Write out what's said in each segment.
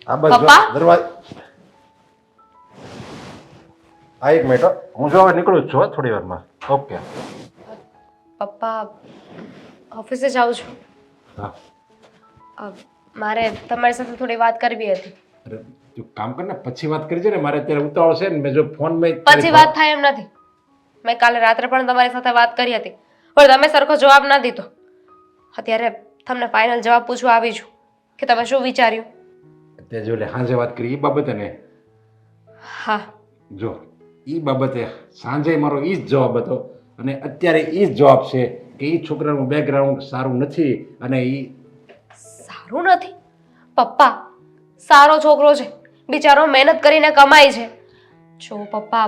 આ બસ જો પપ્પા દરવાજા આ એક મિનિટ હો. હું જો હવે નીકળું જ છું હો થોડી વારમાં. ઓકે. પપ્પા ઓફિસે જાઉં છું. હા મારે તમારી સાથે થોડી વાત કરવી હતી. અરે તું કામ કર ને પછી વાત કરી છે ને મારે અત્યારે ઉતાવળ છે ને મેં જો ફોનમાં પછી વાત થાય એમ નથી. મેં કાલે રાત્રે પણ તમારી સાથે વાત કરી હતી પણ તમે સરખો જવાબ ના દીધો. અત્યારે તમને ફાઇનલ જવાબ પૂછવા આવી છું કે તમે શું વિચાર્યું. તે જો લે સાંજે વાત કરી એ બાબતે ને હા જો એ બાબતે સાંજે મારો એ જ જવાબ હતો અને અત્યારે એ જ જવાબ છે કે એ છોકરાનું બેકગ્રાઉન્ડ સારું નથી અને એ સારું નથી. પપ્પા સારો છોકરો છે, બિચારો મહેનત કરીને કમાય છે. જો પપ્પા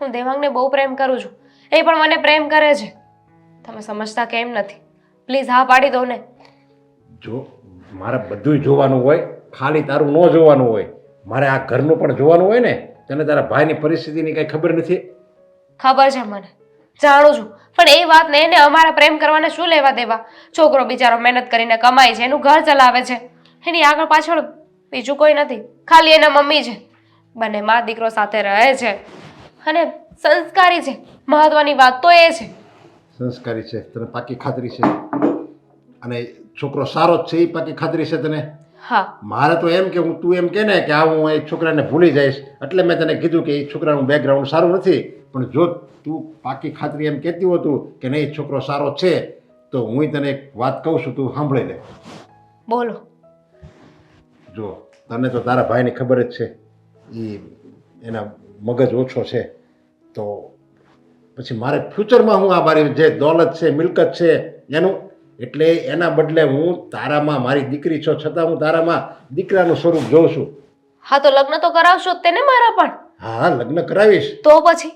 હું દેવાંગને બહુ પ્રેમ કરું છું, એ પણ મને પ્રેમ કરે છે. તમે સમજતા કેમ નથી? પ્લીઝ હા પાડી દો ને. જો મારે બધુંય જોવાનું હોય, ખાલી તારું ન જોવાનું હોય. મારે આ ઘરનું પણ જોવાનું હોય ને. તને તારા ભાઈની પરિસ્થિતિની કઈ ખબર નથી? ખબર છે મને, જાણું છું, પણ એ વાત ને એને અમારા પ્રેમ કરવાને શું લેવા દેવા? છોકરો બિચારો મહેનત કરીને કમાય છે, એનું ઘર ચલાવે છે, એની આગળ પાછળ બીજું કોઈ નથી, ખાલી એના મમ્મી છે. બંને મા દીકરો સાથે રહે છે અને સંસ્કારી છે. મહત્વની વાત તો એ છે. સંસ્કારી છે, તને પાકી ખાતરી છે? અને છોકરો સારો જ છે એ પાકી ખાતરી છે તને? હા મારે તો એમ કે હું તું એમ કે ને કે આ હું એ છોકરાને ભૂલી જઈશ એટલે મેં તને કીધું કે એ છોકરાનું બેકગ્રાઉન્ડ સારું નથી. પણ જો તું પાકી ખાતરી એમ કહેતી હોતું કે નહીં છોકરો સારો છે તો હું તને એક વાત કહું છું, તું સાંભળી લે. બોલો. જો તને તો તારા ભાઈની ખબર જ છે એ એના મગજ ઓછો છે તો પછી મારે ફ્યુચરમાં હું આ મારી જે દોલત છે મિલકત છે એનું એટલે એના બદલે હું તારામાં મારી દીકરી છો છતાં હું તારામાં દીકરાનું સ્વરૂપ જોઉં છું. હા તો લગ્ન તો કરાવશો જ તેને મારા પણ. હા લગ્ન કરાવીશ. તો પછી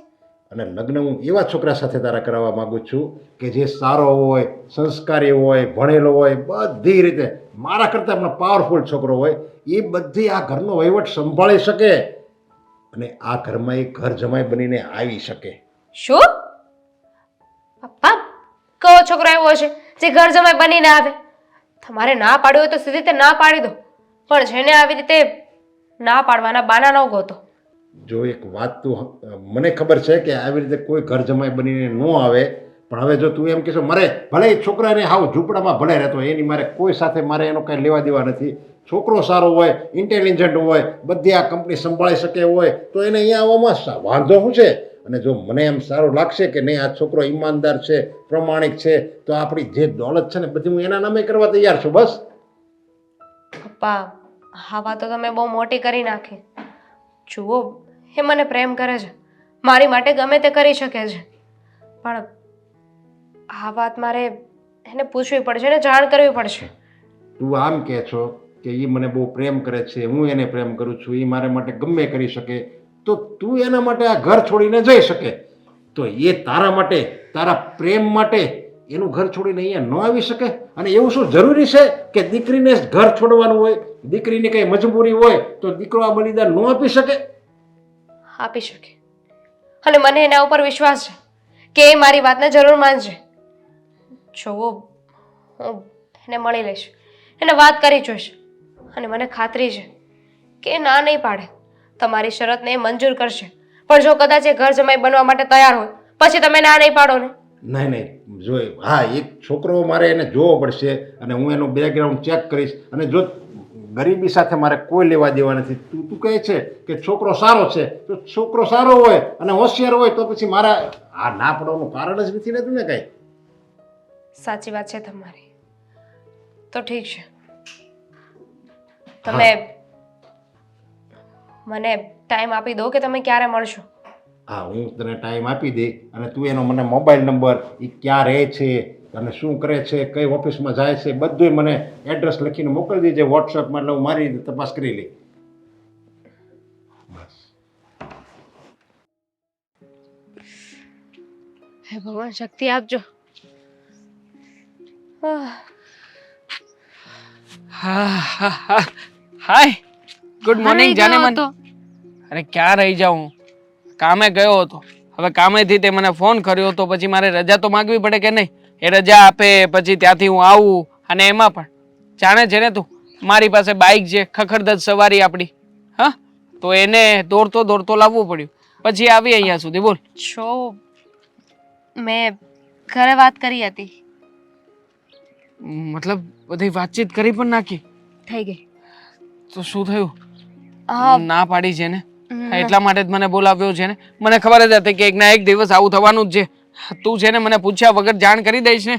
અને લગ્ન હું એવા છોકરા સાથે તારા કરાવવા માંગુ છું કે જે સારો હોય, સંસ્કારી હોય, ભણેલો હોય, બધી રીતે મારા કરતાં પણ પાવરફુલ છોકરો હોય. એ બધી આ ઘરનો વહીવટ સંભાળી શકે અને આ ઘરમાં એક ઘર જમાઈ બનીને આવી શકે. શું? પપ્પા કયો છોકરો એવો છે જે ઘર જમાઈ બનીને આવે? તમારે ના પાડ્યું હોય તો સીધી રીતે ના પાડી દો, પણ જેને આવી રીતે ના પાડવાના બાના ન ગોતો. જો એક વાત તું મને ખબર છે કે આવી રીતે કોઈ ઘર જમાઈ બનીને ન આવે પણ હવે જો તું એમ કહેશો મારે ભલે એ છોકરાને હાવ ઝૂંપડામાં ભલે રહેતો એની મારે કોઈ સાથે મારે એનો કાંઈ લેવા દેવા નથી. છોકરો સારો હોય, ઇન્ટેલિજન્ટ હોય, બધી આ કંપની સંભાળી શકે હોય તો એને અહીંયા આવવામાં વાંધો શું છે? અને જો મને એમ સારું લાગશે કે નહીં આ છોકરો ઈમાનદાર છે, પ્રમાણિક છે તો આપણી જે દોલત છે ને બધી હું એના નામે કરવા તૈયાર છું. બસ. પપ્પા આ વાત તો તમે બહુ મોટી કરી નાખી. જુઓ એ મને પ્રેમ કરે છે, મારી માટે ગમે તે કરી શકે છે, પણ આ વાત મારે એને પૂછવી પડશે ને જાણ કરવી પડશે. તું આમ કહે છો કે એ મને બહુ પ્રેમ કરે છે, હું એને પ્રેમ કરું છું, એ મારા માટે ગમે કરી શકે તો તું એના માટે આ ઘર છોડીને જઈ શકે તો એ તારા માટે તારા પ્રેમ માટે એનું ઘર છોડીને અહીંયા ન આવી શકે? અને એવું શું જરૂરી છે કે દીકરીને જ ઘર છોડવાનું હોય? દીકરીની કંઈ મજબૂરી હોય તો દીકરો આ બલિદાન ન આપી શકે? આપી શકે, અને મને એના ઉપર વિશ્વાસ છે કે એ મારી વાતને જરૂર માનશે. જોવો હું એને મળી લઈશ, એને વાત કરી જોઈશ અને મને ખાતરી છે કે એ ના નહીં પાડે. તમારી શરતને એ મંજૂર કરશે, પણ જો કદાચ એ ઘર જમાઈ બનવા માટે તૈયાર હોય પછી તમે ના નહીં પાડો ને? નહીં નહીં જોઈ હા એક છોકરો મારે એને જોવો પડશે અને હું એનું બેકગ્રાઉન્ડ ચેક કરીશ અને જો ગરીબી સાથે મારે કોઈ લેવા દેવા નથી. તું કહે છે કે છોકરો સારો છે તો છોકરો સારો હોય અને હોશિયાર હોય તો પછી મારા આ ના પડવાનું કારણ જ નથી રહેતું ને કાંઈ. સાચી વાત છે તમારી. તો ઠીક છે, તમે મને ટાઈમ આપી દો કે તમે ક્યારે મળશો. હા હું તને ટાઈમ આપી દઈ અને તું એનો મને મોબાઈલ નંબર એ ક્યાં રહે છે અને શું કરે છે, કઈ ઓફિસમાં જાય છે, બધું મને એડ્રેસ લખીને મોકલી દેજે વોટ્સઅપમાં એટલે હું મારી રીતે તપાસ કરી લઈ. બસ. હે ભગવાન શક્તિ આપજો. હાય ગુડ મોર્નિંગ જાને મન. અરે ક્યાં રહી જાઉં, કામે ગયો હતો. હવે કામેથી તે મને ફોન કર્યો તો પછી મારે રજા તો માંગવી પડે કે નહીં? એ રજા આપે પછી ત્યાંથી હું આવું અને એમાં પણ જાણે છે ને તું મારી પાસે બાઇક છે, ખખડધજ સવારી આપણી. હા, તો એને દોડતો દોડતો લાવવું પડ્યું, પછી આવી અહીંયા સુધી. બોલ. છો મેં ઘરે વાત કરી હતી. મતલબ બધી વાતચીત કરી પણ નાખી? થઈ ગઈ. તો શું થયું? હા, ના પાડી છે ને? હા, એટલા માટે જ મને બોલાવ્યો છે ને? મને ખબર જ હતી કે એક ના એક દિવસ આવું થવાનું જ છે. તું છે ને મને પૂછ્યા વગર જાણ કરી દઈશ ને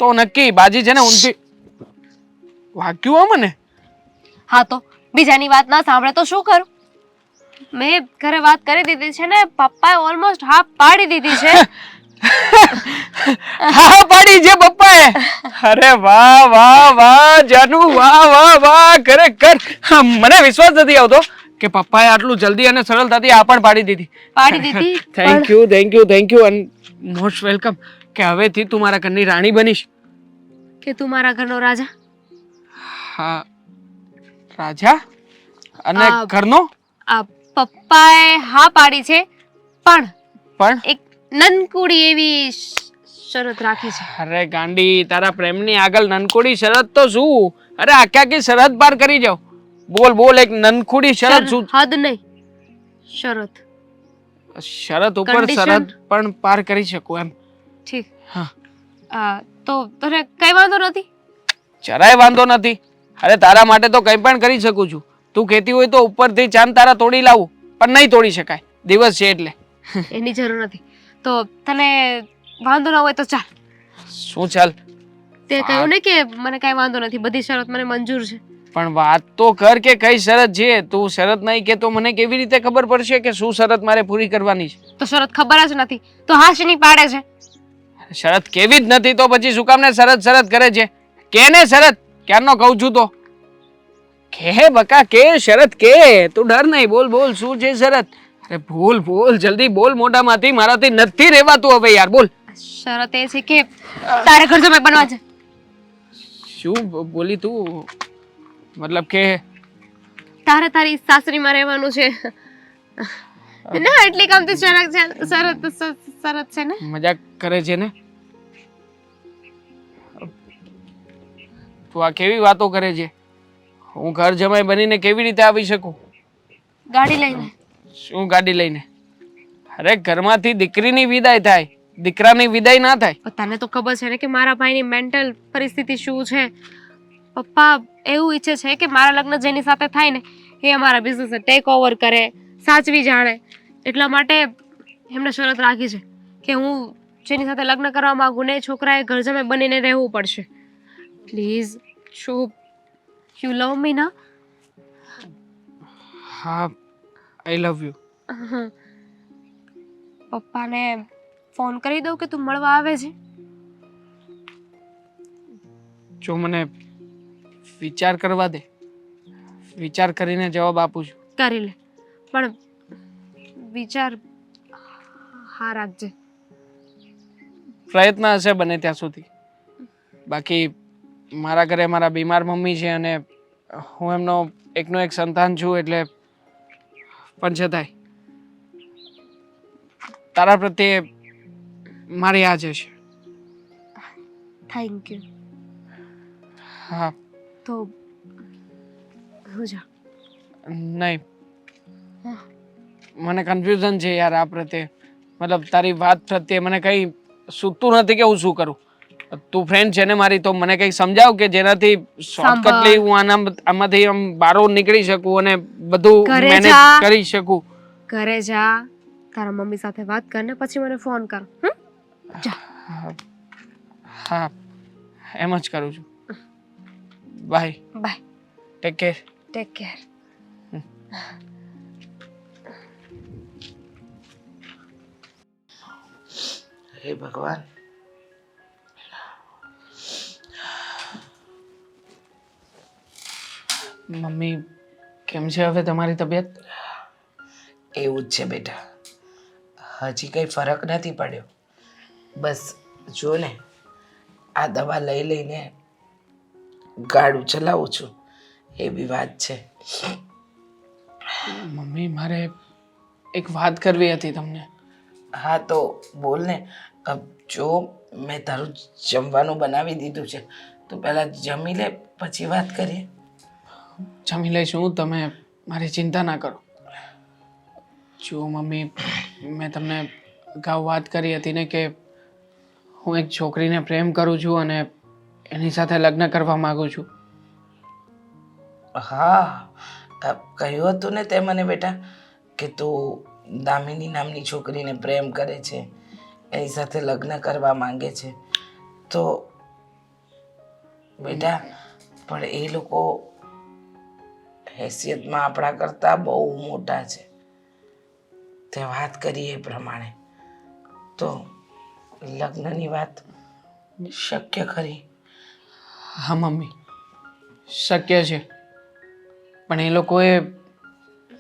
તો નક્કી બાજી છે ને ઊંધી. વાગ્યું હો મને. હા, તો બીજાની વાત ના સાંભળે તો શું કરું? મેં ઘરે વાત કરી દીધી છે ને, પપ્પાએ ઓલમોસ્ટ હા પાડી દીધી છે. હા પાડી છે પપ્પાએ. અરે વાહ વાહ વાહ જાનુ, વાહ વાહ વાહ, ખરેખર મને વિશ્વાસ નથી આવતો કે પપ્પાએ આટલું જલ્દી અને સરળતાથી આ પણ પાડી દીધી. પાડી દીધી thank you thank you thank you and most welcome. કે હવેથી તું મારા ઘરની રાણી બનીશ. કે તું મારા ઘરનો રાજા. હા, રાજા અને આ ઘરનો આ પપ્પાએ હા પાડી છે, પણ પણ. એક નનકુડી એવી શરત રાખી છે. અરે ગાંડી, તારા પ્રેમની આગળ નનકુડી શરત તો શું? અરે આખી આખી સરહદ પાર કરી જાવ. બોલ બોલ, એક નનકુડી શરત શું? હદ નહીં, શરત. શરત ઉપર Condition. સરહદ પણ પાર કરી શકું એમ? ઠીક. હા, તો તને કઈ વાંધો નથી? જરાય વાંધો નથી. અરે તારા માટે તો કંઈ પણ કરી શકું છું. તું કહેતી હોય તો ઉપરથી ચાંદ તારા તોડી લાવું, પણ નહીં તોડી શકાય, દિવસ છે એટલે. એની જરૂર નથી. તો તને વાંધો ના હોય તો ચાલ. શું ચાલ? તે કહ્યું ને કે મને કઈ વાંધો નથી, બધી શરત મને મંજૂર છે. પણ વાત તો કર કે કઈ શરત છે? તું શરત નહીં કે તો મને કેવી રીતે ખબર પડશે કે શું શરત મારે પૂરી કરવાની છે? તો શરત ખબર જ નથી તો હાશની પાડે છે. શરત કેવી જ નથી તો પછી શું કામ ને શરત શરત કરે છે? કે ને શરત, ક્યારનો કહું છું તો. કે બકા કે શરત કે, તું ડર નહીં, બોલ બોલ શું છે શરત? અરે બોલ બોલ, જલ્દી બોલ મોઢામાંથી, મારાથી નથી રહેવાતું હવે યાર, બોલ. શરત એ છે કે તારે ઘર જમાઈ બનવા છે. શું બોલી તું? મતલબ કે તારે તારી સાસરીમાં રહેવાનું છે. ના એટલી કામથી શરત છે, શરત છે ને. મજાક કરે છે ને? તું આ કેવી વાતો કરે છે? હું ઘર જમાઈ બનીને કેવી રીતે આવી શકું? ગાડી લઈને. શું ગાડી લઈને? અરે ઘરમાંથી દીકરીની વિદાય થાય, દીકરાની વિદાય ના થાય. તને તો ખબર છે ને કે મારા ભાઈની મેન્ટલ પરિસ્થિતિ શું છે. પપ્પા એવું ઈચ્છે છે કે મારા લગ્ન જેની સાથે થાય ને એ અમારા બિઝનેસને ટેક ઓવર કરે, સાચવી જાણે. એટલા માટે એમને શરત રાખી છે કે હું જેની સાથે લગ્ન કરવા માંગુ ને એ છોકરાએ ઘર જમાઈ બનીને રહેવું પડશે. પ્લીઝ શુભ, યુ લવ મી ના? હા, આઈ લવ યુ. પપ્પાને ફોન કરી દઉં કે તું મળવા આવે છે? જો મને વિચાર કરવા દે, વિચાર કરીને જવાબ આપું છું. કરી લે, પણ વિચાર હા રાખજે. પ્રયત્ન હશે બને ત્યાં સુધી. બાકી મારા ઘરે મારા બીમાર મમ્મી છે અને હું એમનો એકનો એક સંતાન છું, એટલે પણ છતાંય તારા પ્રત્યે મારી આ જ છે. Thank you. હા. તો હું જા. નહીં, મને કન્ફ્યુઝન છે યાર આ પ્રત્યે. મતલબ તારી વાત પ્રત્યે મને કંઈ સૂતું નથી કે હું શું કરું. તું ફ્રેન્ડ છે ને મારી, તો મને કંઈ સમજાવ કે જેનાથી શોર્ટકટલી હું આમાંથી આમ બહાર નીકળી શકું અને બધું મેનેજ કરી શકું. ઘરે જા, તારા મમ્મી સાથે વાત કર ને પછી મને ફોન કર. જા. હા, એમ જ કરું છું. Bye. Bye. Take care. Take care. હે ભગવાન, મમ્મી કેમ છે હવે તમારી તબિયત? એવું જ છે બેટા, હજી કંઈ ફરક નથી પડ્યો. બસ જો ને આ દવા લઈ લઈને ગાડું ચલાવું છું, એવી વાત છે. મમ્મી મારે એક વાત કરવી હતી તમને. હા તો બોલ ને. જો મેં તારું જમવાનું બનાવી દીધું છે તો પહેલાં જમી લે પછી વાત કરીએ. જમી લઈશું, તમે મારી ચિંતા ના કરો. જુઓ મમ્મી, મેં તમને અગાઉ વાત કરી હતી ને કે હું એક છોકરીને પ્રેમ કરું છું અને એની સાથે લગ્ન કરવા માંગુ છું. હા, કહ્યું હતું ને તે મને બેટા કે તું દામિની નામની છોકરીને પ્રેમ કરે છે, એની સાથે લગ્ન કરવા માંગે છે. તો બેટા પણ એ લોકો હેસિયતમાં આપણા કરતાં બહુ મોટા છે. તે વાત કરી એ પ્રમાણે તો લગ્નની વાત શક્ય ખરી? હા મમ્મી, શક્ય છે, પણ એ લોકોએ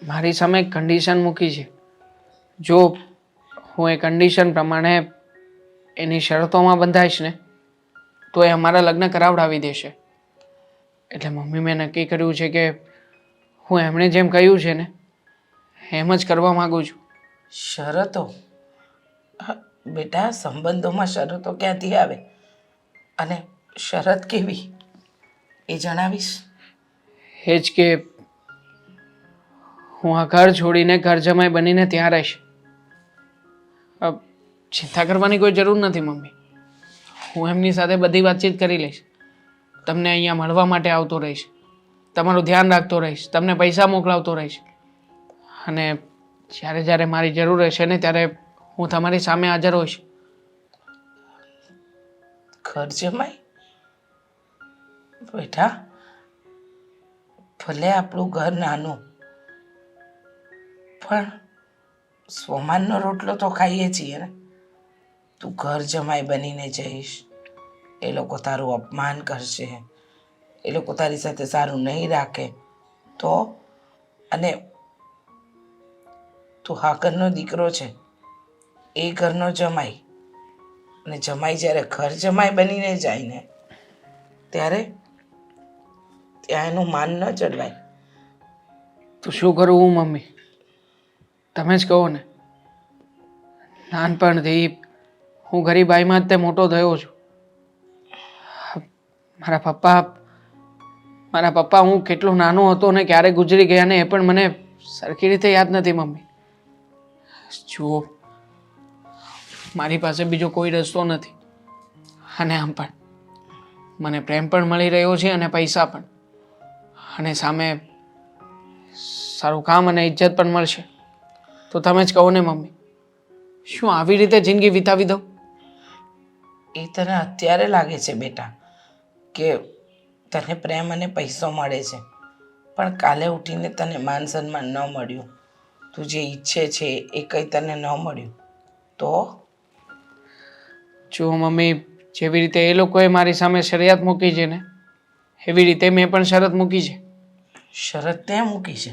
મારી સામે એક કન્ડિશન મૂકી છે. જો હું એ કન્ડિશન પ્રમાણે એની શરતોમાં બંધાઈશ ને તો એ અમારા લગ્ન કરાવડાવી દેશે. એટલે મમ્મી, મેં નક્કી કર્યું છે કે હું એમણે જેમ કહ્યું છે ને એમ જ કરવા માગું છું. શરતો? બેટા, સંબંધોમાં શરતો ક્યાંથી આવે? અને શરત કેવી એ જણાવીશ? એ જ કે હું આ ઘર છોડીને ઘર જમાઈ બનીને ત્યાં રહીશ. ચિંતા કરવાની કોઈ જરૂર નથી મમ્મી. હું એમની સાથે બધી વાતચીત કરી લઈશ. તમને અહીંયા મળવા માટે આવતો રહીશ, તમારું ધ્યાન રાખતો રહીશ, તમને પૈસા મોકલાવતો રહીશ, અને જ્યારે જ્યારે મારી જરૂર રહેશે ને ત્યારે હું તમારી સામે હાજર હોઈશ. ઘર જમાઈ? બેટા, ભલે આપણું ઘર નાનું, પણ સોમાનનો રોટલો તો ખાઈએ છીએ ને. તું ઘર જમાઈ બનીને જઈશ, એ લોકો તારું અપમાન કરશે, એ લોકો તારી સાથે સારું નહીં રાખે તો? અને તું હા ઘરનો દીકરો છે, એ ઘરનો જમાઈ, અને જમાઈ જ્યારે ઘર જમાઈ બનીને જાય ને ત્યારે ત્યાં એનું માન ન ચડવાય. તો શું કરું હું મમ્મી? તમે જ કહો ને. નાનપણથી હું ગરીબાઈમાં જ તે મોટો થયો છું. મારા પપ્પા હું કેટલો નાનો હતો ને ક્યારે ગુજરી ગયા ને એ પણ મને સરખી રીતે યાદ નથી મમ્મી. જુઓ, મારી પાસે બીજો કોઈ રસ્તો નથી, અને આમ પણ મને પ્રેમ પણ મળી રહ્યો છે અને પૈસા પણ, અને સામે સારું કામ અને ઇજ્જત પણ મળશે. તો તમે જ કહો ને મમ્મી, શું આવી રીતે જિંદગી વિતાવી દઉં? એ તને અત્યારે લાગે છે બેટા કે તને પ્રેમ અને પૈસો મળે છે, પણ કાલે ઉઠીને તને માન સન્માન ન મળ્યું, તું જે ઈચ્છે છે એ કંઈ તને ન મળ્યું તો? જો મમ્મી, જેવી રીતે એ લોકોએ મારી સામે શરત મૂકી છે ને એવી રીતે મેં પણ શરત મૂકી છે. શરત તે મૂકી છે?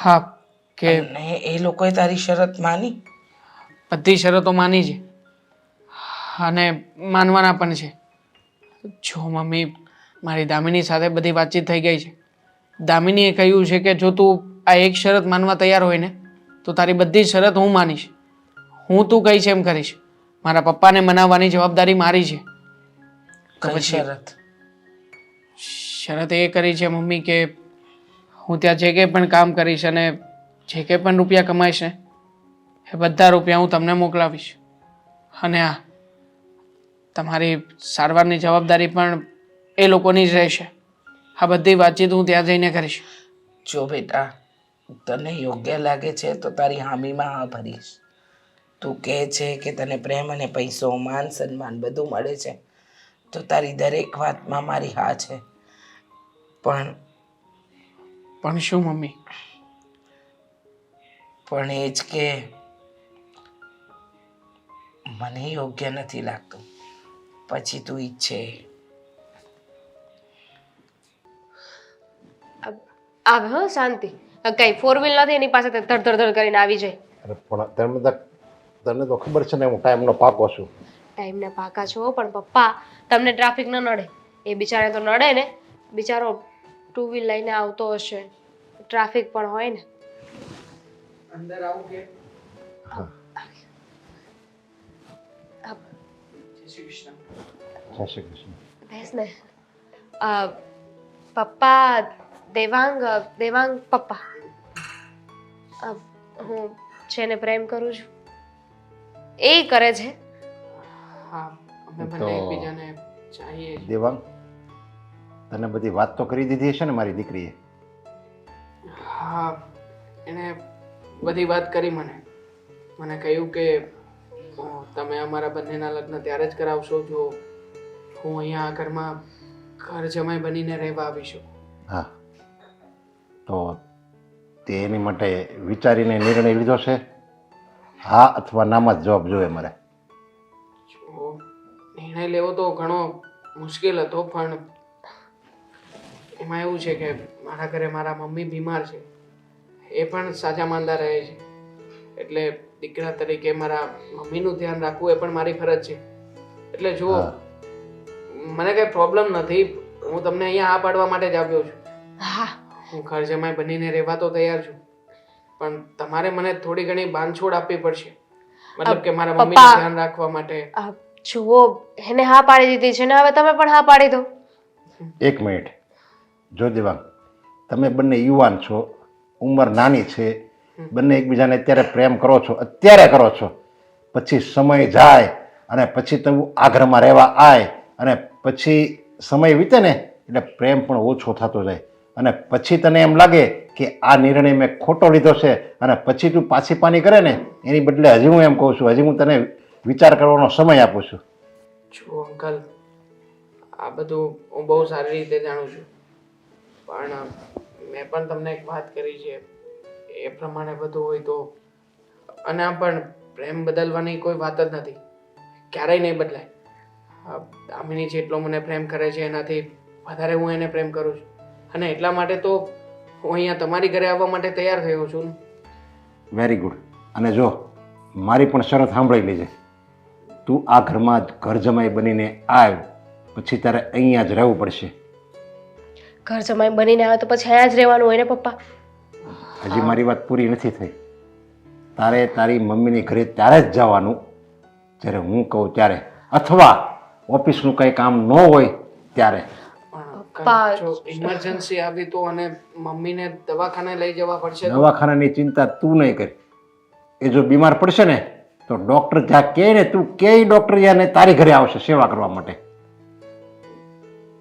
હા, કે અને એ લોકોએ તારી શરત માની? બધી શરતો માની છે અને માનવાના પણ છે. જો મમ્મી, મારી દામિની સાથે બધી વાતચીત થઈ ગઈ છે. દામિનીએ કહ્યું છે કે જો તું આ એક શરત માનવા તૈયાર હોય ને તો તારી બધી શરત હું માનીશ. હું તું કહીશ એમ કરીશ. મારા પપ્પાને મનાવવાની જવાબદારી મારી છે. તો કઈ પછી શરત? શરત એ કરી છે મમ્મી કે હું ત્યાં જે કંઈ પણ કામ કરીશ અને જે કંઈ પણ રૂપિયા કમાઈશ ને એ બધા રૂપિયા હું તમને મોકલાવીશ. અને આ તમારી સારવારની જવાબદારી પણ એ લોકોની જ રહેશે. આ બધી વાતચીત હું ત્યાં જઈને કરીશ. જો બેટા, તને યોગ્ય લાગે છે તો તારી હામીમાં હા ભરીશ. તું કહે છે કે તને પ્રેમ અને પૈસો, માન સન્માન બધું મળે છે, તો તારી દરેક વાતમાં મારી હા છે. પણ શું મમ્મી? પણ એ જ કે મને યોગ્ય નથી લાગતું. પછી તું ઈચ્છે આવે હો શાંતિ. કઈ 4 વ્હીલ નથી એની પાસે તે ધડ ધડ ધડ કરીને આવી જાય. અરે પણ તને તો ખબર છે ને હું ટાઈમનો પાકો છું. ટાઈમને પાકા છો પણ પપ્પા તમને ટ્રાફિક ન નડે. એ બિચારે તો નડે ને. બિચારો 2 વ્હીલ લઈને આવતો હશે, ટ્રાફિક પણ હોય ને. અંદર આવું કે? હા, જય શ્રી કૃષ્ણ. જય શ્રી કૃષ્ણ. બેસ ને. પપ્પા દેવાંગ પપ્પા, હું જેને પ્રેમ કરું છું એ કરે છે. હા, અમે તો- બંને એકબીજાને ચાહીએ છીએ. દેવાંગ, તને બધી વાત તો કરી દીધી હશે ને મારી દીકરીએ? હા, એણે બધી વાત કરી મને કહ્યું કે તમે અમારા બંનેના લગ્ન ત્યારે જ કરાવશો જો હું અહીંયા આ ઘરમાં ઘર જમાઈ બનીને રહેવા આવીશું. હા, તો તે એની માટે વિચારીને નિર્ણય લીધો છે? હા અથવા નામાં જ જવાબ જોઈએ મારે. જો નિર્ણય લેવો તો ઘણો મુશ્કેલ હતો, પણ એમાં એવું છે કે મારા ઘરે મારા મમ્મી બીમાર છે, એ પણ સાજા માંદા રહે છે, એટલે દીકરા તરીકે મારા મમ્મીનું ધ્યાન રાખવું એ પણ મારી ફરજ છે. એટલે જો હા. મને કઈ પ્રોબ્લેમ નથી, હું તમને અહીંયા આ પાડવા માટે જ આવ્યો છું. હા, હું ઘર જમાઈ બનીને રહેવા તો તૈયાર છું, પણ તમારે મને થોડી ઘણી બાંધછોડ આપવી પડશે, મતલબ કે મારા મમ્મીનું પપ્પા. ધ્યાન રાખવા માટે. જુઓ, એને હા પાડી દીધી છે ને હવે તમે પણ હા પાડી દો. એક મિનિટ, જો દેવાંગ, તમે બંને યુવાન છો, ઉંમર નાની છે, બંને એકબીજાને અત્યારે પ્રેમ કરો છો, અત્યારે કરો છો, પછી સમય જાય અને પછી તું આ ઘરમાં રહેવા આય અને પછી સમય વીતે ને એટલે પ્રેમ પણ ઓછો થતો જાય અને પછી તને એમ લાગે કે આ નિર્ણય મેં ખોટો લીધો છે અને પછી તું પાછી પાની કરે ને એની બદલે હજી હું એમ કહું છું, હજી હું તને વિચાર કરવાનો સમય આપું છું. જો અંકલ, આ બધું હું બહુ સારી રીતે જાણું છું, પણ મેં પણ તમને એક વાત કરી છે, એ પ્રમાણે બધું હોય તો. અને આમ પણ પ્રેમ બદલવાની કોઈ વાત જ નથી, ક્યારેય નહીં બદલાય. દામિની જેટલો મને પ્રેમ કરે છે એનાથી વધારે હું એને પ્રેમ કરું છું, અને એટલા માટે તો હું અહીંયા તમારી ઘરે આવવા માટે તૈયાર થયો છું ને. Very good. અને જો મારી પણ શરત સાંભળી લેજે, તું આ ઘરમાં જ ઘર જમાઈ બનીને આવ પછી તારે અહીંયા જ રહેવું પડશે. ઘર જમાઈ બનીને આવે તો પછી અહીંયા જ રહેવાનું હોય ને પપ્પા. હજી મારી વાત પૂરી નથી થઈ. તારે તારી મમ્મીની ઘરે ત્યારે જ જવાનું જ્યારે હું કહું ત્યારે, અથવા ઓફિસનું કંઈ કામ ન હોય ત્યારે. પણ પપ્પા. અંકલ, જો ઇમરજન્સી આવી તો અને મમ્મીને દવાખાને લઈ જવા પડશે તો? દવાખાનાની ચિંતા તું નહીં કર. એ જો બીમાર પડશે ને તો ડૉક્ટર જ્યાં કહે ને તું કે ડૉક્ટર યાને તારી ઘરે આવશે સેવા કરવા માટે.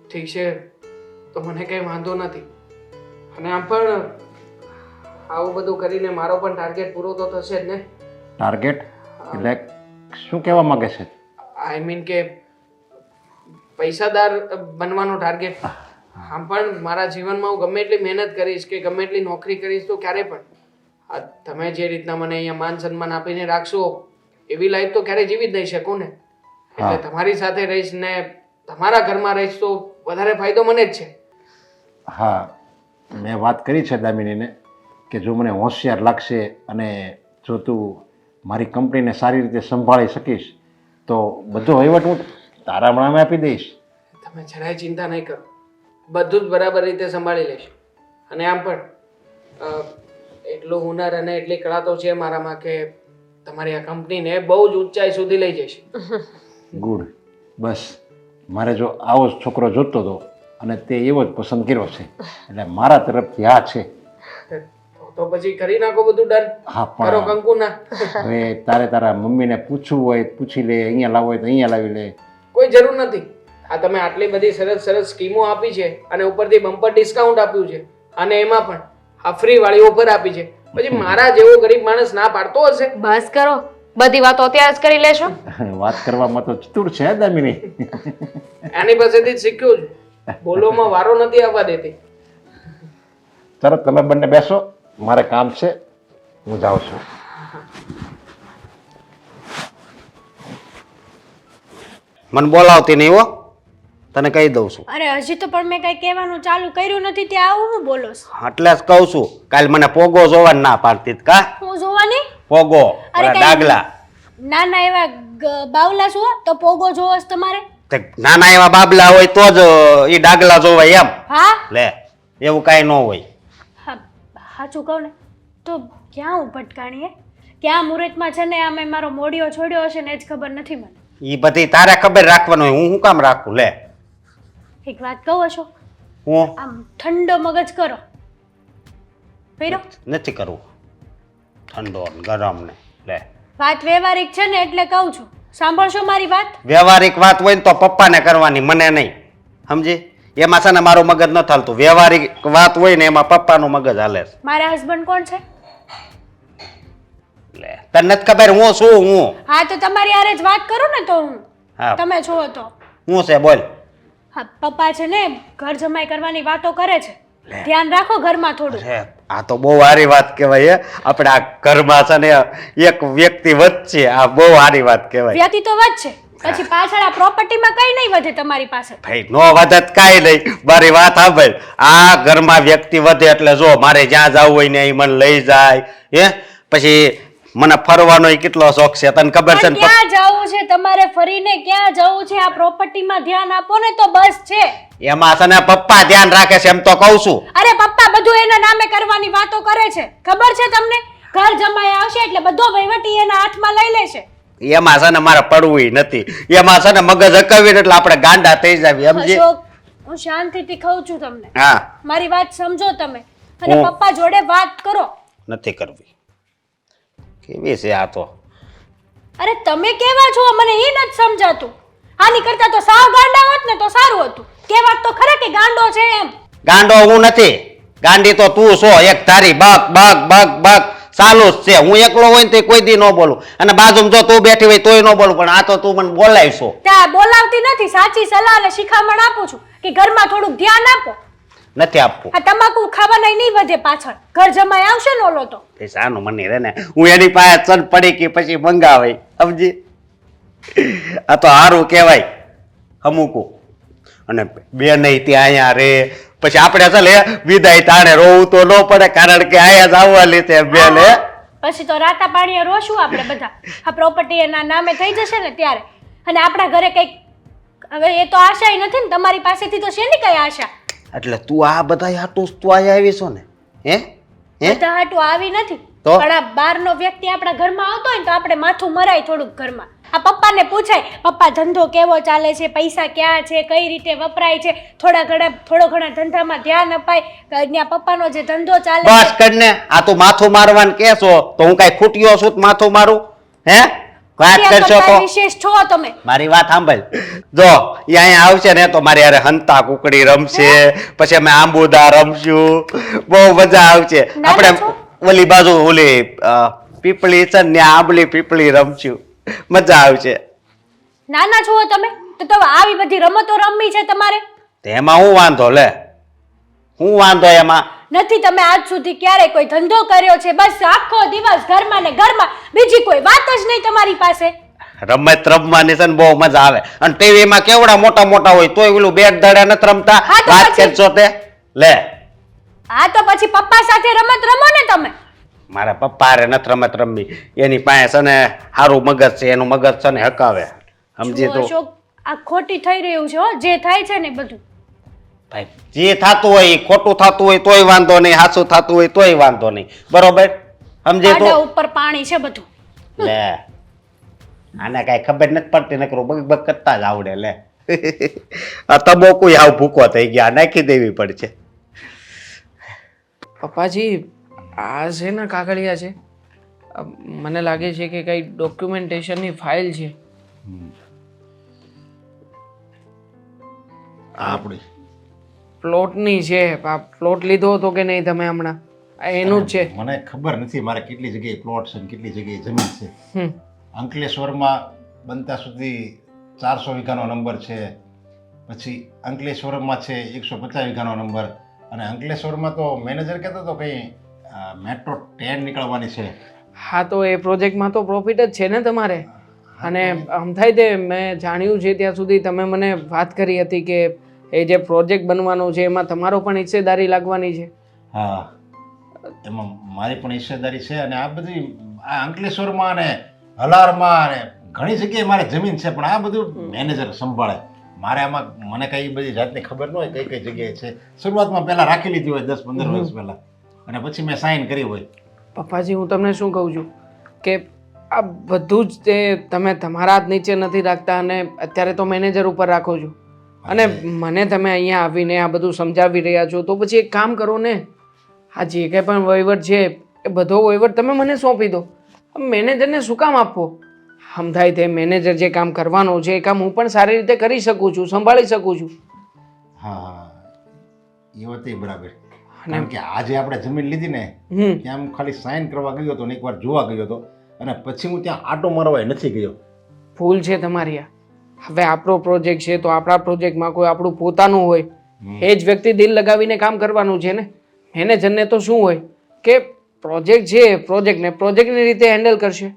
ઠીક છે, તો મને કંઈ વાંધો નથી. અને આમ પણ આવું બધું કરીને મારો પણ ટાર્ગેટ પૂરો તો થશે જ ને. ટાર્ગેટ એટલે શું કહેવા માંગે છે? આઈ મીન કે પૈસાદાર બનવાનો ટાર્ગેટ. આમ પણ મારા જીવનમાં હું ગમે એટલી મહેનત કરીશ કે ગમે એટલી નોકરી કરીશ તો ક્યારે પણ આ તમે જે રીતના મને અહીંયા માન સન્માન આપીને રાખશો એવી લાઈફ તો ક્યારેય જીવી જ નહીં શકું ને. એટલે તમારી સાથે રહીશ ને તમારા ઘરમાં રહીશ તો વધારે ફાયદો મને જ છે. હા, મેં વાત કરી છે દામિનીને કે જો મને હોશિયાર લાગશે અને જો તું મારી કંપનીને સારી રીતે સંભાળી શકીશ તો બધો વહીવટ હું તારા નામે આપી દઈશ. તમે જરાય ચિંતા નહીં કરો, બધું જ બરાબર રીતે સંભાળી લઈશ. અને આમ પણ એટલું હુનર અને એટલી કળા તો છે મારામાં કે તમારી આ કંપનીને બહુ જ ઊંચાઈ સુધી લઈ જઈશ. ગુડ. બસ મારે જો આવો જ છોકરો જોતો હતો અને તે એવો જ પસંદ કર્યો છે એટલે મારા તરફથી આ છે. તો પછી કરી નાખો બધું ડન. હા, કરો પણ કંકુના. હવે તારે તારા મમ્મીને પૂછવું હોય પૂછી લે, અહીંયા લાવવું હોય તો અહીંયા લાવી લે. કોઈ જરૂર નથી. આ તમે આટલી બધી સરસ સરસ સ્કીમો આપી છે અને ઉપરથી બમ્પર ડિસ્કાઉન્ટ આપ્યું છે અને એમાં પણ આ ફ્રી વાળી ઓફર આપી છે, પછી મારા જેવો ગરીબ માણસ ના પાડતો હશે? બસ કરો, બધી વાતો અત્યારે જ કરી લેશો. વાત કરવામાં તો ચતુર છે દામિની. એની પાસેથી જ શીખ્યું છું, બોલવામાં વારો નથી આવવા દેતી. ચાલો તમે બંને બેસો, મારે કામ છે, હું જાઉં છું. મને બોલાવતી નહીં હો, તને કહી દઉં છું. અરે હજી તો પણ મેં કઈ કહેવાનું ચાલુ કર્યું નથી ત્યાં આવું હું બોલો છો? એટલે જ કહું છું, કાલ મને પોગો જોવાનું ના પાડતી હતી કા? હું જોવાની પોગો અરે ઓલા કઈ ડાગલા. નાના એવા બાવલા છો તો પોગો જોવો છે તમારે? તે નાના એવા બાબલા હોય તો જ એ ડાગલા જોવાય એમ. હા લે, એવું કાંઈ ન હોય. હા સાચું કહું ને તો ક્યાં હું ભટકાણી હે? ક્યાં મુહૂર્તમાં છે ને આમે મારો મોડિયો છોડ્યો હશે ને એ જ ખબર નથી મને. એ બધી તારે ખબર રાખવાનું હોય, હું શું કામ રાખું? લે, એક વાત કહું છો, હું આમ ઠંડો મગજ કરો પીરો નથી કરવું ઠંડો ને ગરમ ને લે વાત વ્યવહારિક છે ને એટલે કહું છું સાંભળશો મારી વાત વ્યવહારિક વાત હોય ને તો પપ્પાને કરવાની મને નહીં સમજી એમાં છે ને મારું મગજ ન ચાલતું વ્યવહારિક વાત હોય ને એમાં પપ્પાનું મગજ હાલે છે મારા હસબન્ડ કોણ છે લે તને નથી ખબર હું શું હું હા તો તમારી હારે જ વાત કરું ને તો હું હા તમે છો તો હું છે બોલ હા પપ્પા છે ને ઘર જમાઈ કરવાની વાતો કરે છે ધ્યાન રાખો ઘરમાં થોડું અરે આ તો બહુ સારી વાત કહેવાય આપણે આ ઘરમાં છે ને એક વ્યક્તિ વધશે આ બહુ સારી વાત કહેવાય વ્યક્તિ તો વધશે પછી પાછળ આ પ્રોપર્ટીમાં કઈ નહીં વધે તમારી પાસે ભાઈ નો વધત કાંઈ નહીં મારી વાત સાંભળ આ ઘરમાં વ્યક્તિ વધે એટલે જો મારે જ્યાં જવું હોય ને એ મને લઈ જાય હે પછી મને ફરવાનો કેટલો શોખ છે તને ખબર છે પણ ને ક્યાં જવું છે તમારે ફરીને ક્યાં જવું છે આ પ્રોપર્ટીમાં ધ્યાન આપો ને તો બસ છે એમાં છે ને પપ્પા ધ્યાન રાખે છે એમ તો કહું છું અરે પપ્પા બધું એના નામે કરવાની વાતો કરે છે ખબર છે તમને ઘર જમાઈ આવશે એટલે બધો વહીવટી એના હાથમાં લઈ લેશે એમાં છે ને મારે પડવું નથી એમાં છે ને મગજ હકાવીને એટલે આપણે ગાંડા થઈ જાવી સમજી અશોક હું શાંતિથી કહું છું તમને હા મારી વાત સમજો તમે અને હું- પપ્પા જોડે વાત કરો નથી કરવી કેવી છે આ તો અરે તમે કેવા છો મને એ નથી સમજાતું આની કરતા તો સાવ ગાંડા હોત ને તો સારું હતું કેવા તો ખરા કે ગાંડો છે એમ ગાંડો હું નથી ગાંડી તો તું છો એક ધારી બક બક બક બક ચાલુ જ છે હું એકલો હોય ને તો કોઈ દી ન બોલું અને બાજુમાં જો તું બેઠી હોય તોય ન બોલું પણ આ તો તું મને બોલાવીશો ત્યાં બોલાવતી નથી સાચી સલાહ અને શિખામણ આપું છું કે ઘરમાં થોડુંક ધ્યાન આપો નથી આપવું આ તમાકુ ખાવાના નહીં વધે પાછળ ઘર જમાઈ આવશે ને ઓલો તો પૈસાનું મને રે ને હું એની પાસે ચન પડી કે પછી મંગાવે સમજી આ તો સારું કહેવાય અમુકું અને બે નહીં ત્યાં અહીંયા રે પછી આપણે ચાલે વિદાય તાણે રોવું તો ન પડે કારણ કે અહીંયા જ આવવા લીધે બેન હે પછી તો રાતા પાણીએ રોશું આપણે બધા આ પ્રોપર્ટી એના નામે થઈ જશે ને ત્યારે અને આપણા ઘરે કઈક હવે એ તો આશા નથી ને તમારી પાસેથી તો શેની કઈ આશા એટલે તું આ બધા હાટું તું અહીંયા આવી છો ને હે હે બધા હાટું આવી નથી તો? પણ આ બહારનો વ્યક્તિ આપણા ઘરમાં આવતો હોય ને તો આપણે માથું મરાય થોડુંક ઘરમાં આ પપ્પાને પૂછાય પપ્પા ધંધો કેવો ચાલે છે પૈસા ક્યાં છે કઈ રીતે વપરાય છે થોડો ઘણા ધંધામાં ધ્યાન અપાય ત્યાં પપ્પાનો જે ધંધો ચાલે બસ છે કરીને આ તું માથું મારવાનું કે છો તો હું કઈ ખૂટ્યો છું તો માથું મારું હે વાત ત્યાં કરશો પપ્પા તો વિશેષ છો તમે મારી વાત સાંભળ જો ઈ અહીંયા આવશે ને તો મારી યારે હંતા કુકડી રમશે પછી અમે આંબુદા રમશું બહુ મજા આવશે નાના આપણે છો? ઓલી બાજુ ઓલી પીપળી છે ને ત્યાં આંબલી પીપળી રમશું મજા આવશે નાના છો તમે તો આવી બધી રમતો રમવી છે તમારે તો એમાં હું વાંધો લે હું વાંધો એમાં નથી તમે આજ સુધી ક્યારે કોઈ ધંધો કર્યો છે બસ આખો દિવસ ઘરમાં ને ઘરમાં બીજી કોઈ વાત જ નહીં તમારી પાસે રમત રમવાની છે ને બહુ મજા આવે અને ટીવીમાં કેવડા મોટા મોટા હોય તોય ઓલું બેટ દડે નથી રમતા હા તો વાત પછી- કરશો તે લે હા તો પછી પપ્પા સાથે રમત રમો ને તમે મારા પપ્પા રે નથી રમત રમવી એની પાસે છે ને સારું મગજ છે એનું મગજ છે ને હકાવે સમજી જુઓ તું અશોક આ ખોટી થઈ રહ્યું છે હો જે થાય છે ને બધું ભાઈ જે થતું હોય ઈ ખોટું થતું હોય તોય વાંધો નહીં સાચું થતું હોય તોય વાંધો નહીં બરોબર સમજે આડા તું ઉપર પાણી છે બધું લે આને કાંઈ ખબર નથી પડતી નકરું બગ બગ કરતા જ આવડે લે આ તબોકું હાવ ભૂકો થઈ ગયા નાખી દેવી પડશે પપ્પાજી આ છે ને કાગળિયા છે મને લાગે છે કે કઈ ડોક્યુમેન્ટેશનની ફાઇલ છે આપણી પ્લોટની છે આ પ્લોટ લીધો હતો કે નહીં તમે હમણાં આ એનું જ છે મને ખબર નથી મારે કેટલી જગ્યાએ પ્લોટ છે ને કેટલી જગ્યાએ જમીન છે હમ અંકલેશ્વરમાં બનતા સુધી 400 વીઘાનો નંબર છે પછી અંકલેશ્વરમાં છે 150 વીઘાનો નંબર અને અંકલેશ્વરમાં તો મેનેજર કહેતો હતો કંઈ મેટ્રો ટ્રેન નીકળવાની છે હા તો એ પ્રોજેક્ટમાં તો પ્રોફિટ જ છે ને તમારે અને આમ થાય તે મેં જાણ્યું છે ત્યાં સુધી તમે મને વાત કરી હતી કે એ જે પ્રોજેક્ટ બનવાનો છે એમાં તમારો પણ હિસ્સેદારી લાગવાની છે હા એમાં મારી પણ હિસ્સેદારી છે અને આ બધી આ અંકલેશ્વરમાં અને હલારમાં અને ઘણી જગ્યાએ મારે જમીન છે પણ આ બધું મેનેજર સંભાળે મારે આમાં મને કઈ બધી જાતની ખબર ન હોય કઈ કઈ જગ્યાએ છે શરૂઆતમાં પહેલાં રાખી લીધી હોય 10-15 વર્ષ પહેલાં અને પછી મેં સાઇન કરી હોય પપ્પાજી હું તમને શું કહું છું કે આ બધું જ તે તમે તમારા હાથ નીચે નથી રાખતા અને અત્યારે તો મેનેજર ઉપર રાખો છો અને મને તમે અહીંયા આવીને આ બધું સમજાવી રહ્યા છો તો પછી એક કામ કરો ને, આ જે કંઈ પણ વહીવટ છે એ બધો વહીવટ તમે મને સોંપી દો. મેનેજરને શું કામ આપવો? આમ થાય તે મેનેજર જે કામ કરવાનું છે એ કામ હું પણ સારી રીતે કરી શકું છું, સંભાળી શકું છું. હા એ વાત બરાબર. કારણ કે આજે આપણે જમીન લીધી ને ત્યાં હું ખાલી સાઇન કરવા ગયો હતો ને એકવાર જોવા ગયો હતો અને પછી હું ત્યાં આટો મારવા નથી ગયો. ભૂલ છે તમારી આ. હવે આપણો પ્રોજેક્ટ છે તો આપણા પ્રોજેક્ટમાં કોઈ આપણું પોતાનું હોય એ જ વ્યક્તિ દિલ લગાવીને કામ કરવાનું છે ને. મેનેજરને તો શું હોય કે પ્રોજેક્ટ છે પ્રોજેક્ટને પ્રોજેક્ટની રીતે હેન્ડલ કરશે.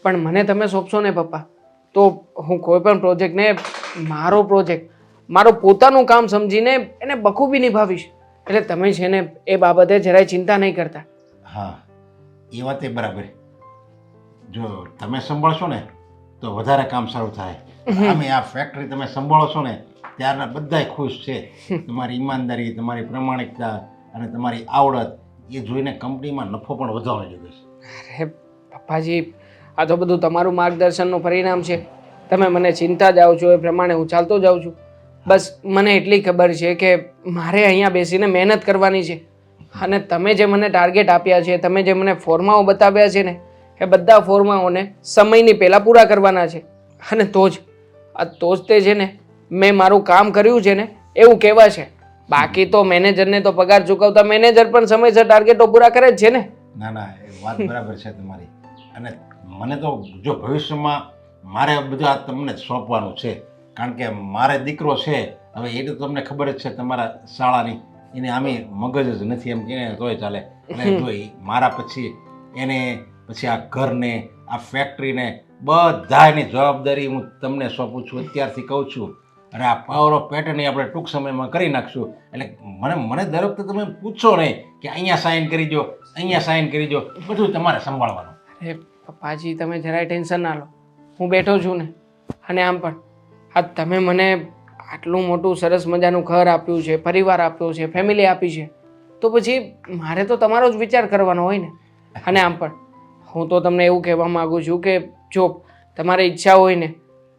પણ મને તમે સોંપશો ને પપ્પા તો હું કોઈ પણ પ્રોજેક્ટને મારો પ્રોજેક્ટ મારો પોતાનું કામ સમજીને એને બખૂબી નિભાવીશ. એટલે તમે છે ને એ બાબતે જરાય ચિંતા નહીં કરતા. હા એ વાત બરાબર. જો તમે સંભાળશો ને તો વધારે કામ સારું થાય. અમે આ ફેક્ટરી તમે સંભાળો છો ને ત્યારના બધાય ખુશ છે. તમારી ઈમાનદારી, તમારી પ્રમાણિકતા અને તમારી આવડત એ જોઈને કંપનીમાં નફો પણ વધવાનો જોઈએ છે. અરે પપ્પાજી, આ તો બધું તમારું માર્ગદર્શનનું પરિણામ છે. તમે મને ચિંતા જાઓ છો એ પ્રમાણે હું ચાલતો જાઉં છું. બસ મને એટલી ખબર છે કે મારે અહીંયા બેસીને મહેનત કરવાની છે અને તમે જે મને ટાર્ગેટ આપ્યા છે, તમે જે મને ફોર્માઓ બતાવ્યા છે ને એ બધા ફોર્માઓને સમયની પહેલાં પૂરા કરવાના છે. અને તો જ તે છે ને મેં મારું કામ કર્યું છે ને એવું કહેવાય છે. બાકી તો મેનેજરને તો પગાર ચૂકવતા મેનેજર પણ સમયસર ટાર્ગેટો પૂરા કરે જ છે ને. ના ના એ વાત બરાબર છે તમારી. અને મને તો જો ભવિષ્યમાં મારે બધા તમને સોંપવાનું છે. કારણ કે મારે દીકરો છે હવે એ તો તમને ખબર જ છે તમારા શાળાની એને આમે મગજ જ નથી એમ કે તોય ચાલે. એટલે જો મારા પછી એને પછી આ ઘરને આ ફેક્ટરીને બધાની જવાબદારી હું તમને સોંપું છું અત્યારથી કહું છું. અને આ પાવર ઓફ પેટર્ન આપણે ટૂંક સમયમાં કરી નાખશું. એટલે મને દર વખતે તમે પૂછો નહીં કે અહીંયા સાઇન કરી દો, અહીંયા સાઇન કરી દો, બધું તમારે સંભાળવાનું. અરે પપ્પાજી, તમે જરાય ટેન્શન ના લો, હું બેઠો છું ને. અને આમ પણ આ તમે મને આટલું મોટું સરસ મજાનું ઘર આપ્યું છે, પરિવાર આપ્યો છે, ફેમિલી આપી છે, તો પછી મારે તો તમારો જ વિચાર કરવાનો હોય ને. અને આમ પણ હું તો તમને એવું કહેવા માગું છું કે જો તમારી ઈચ્છા હોય ને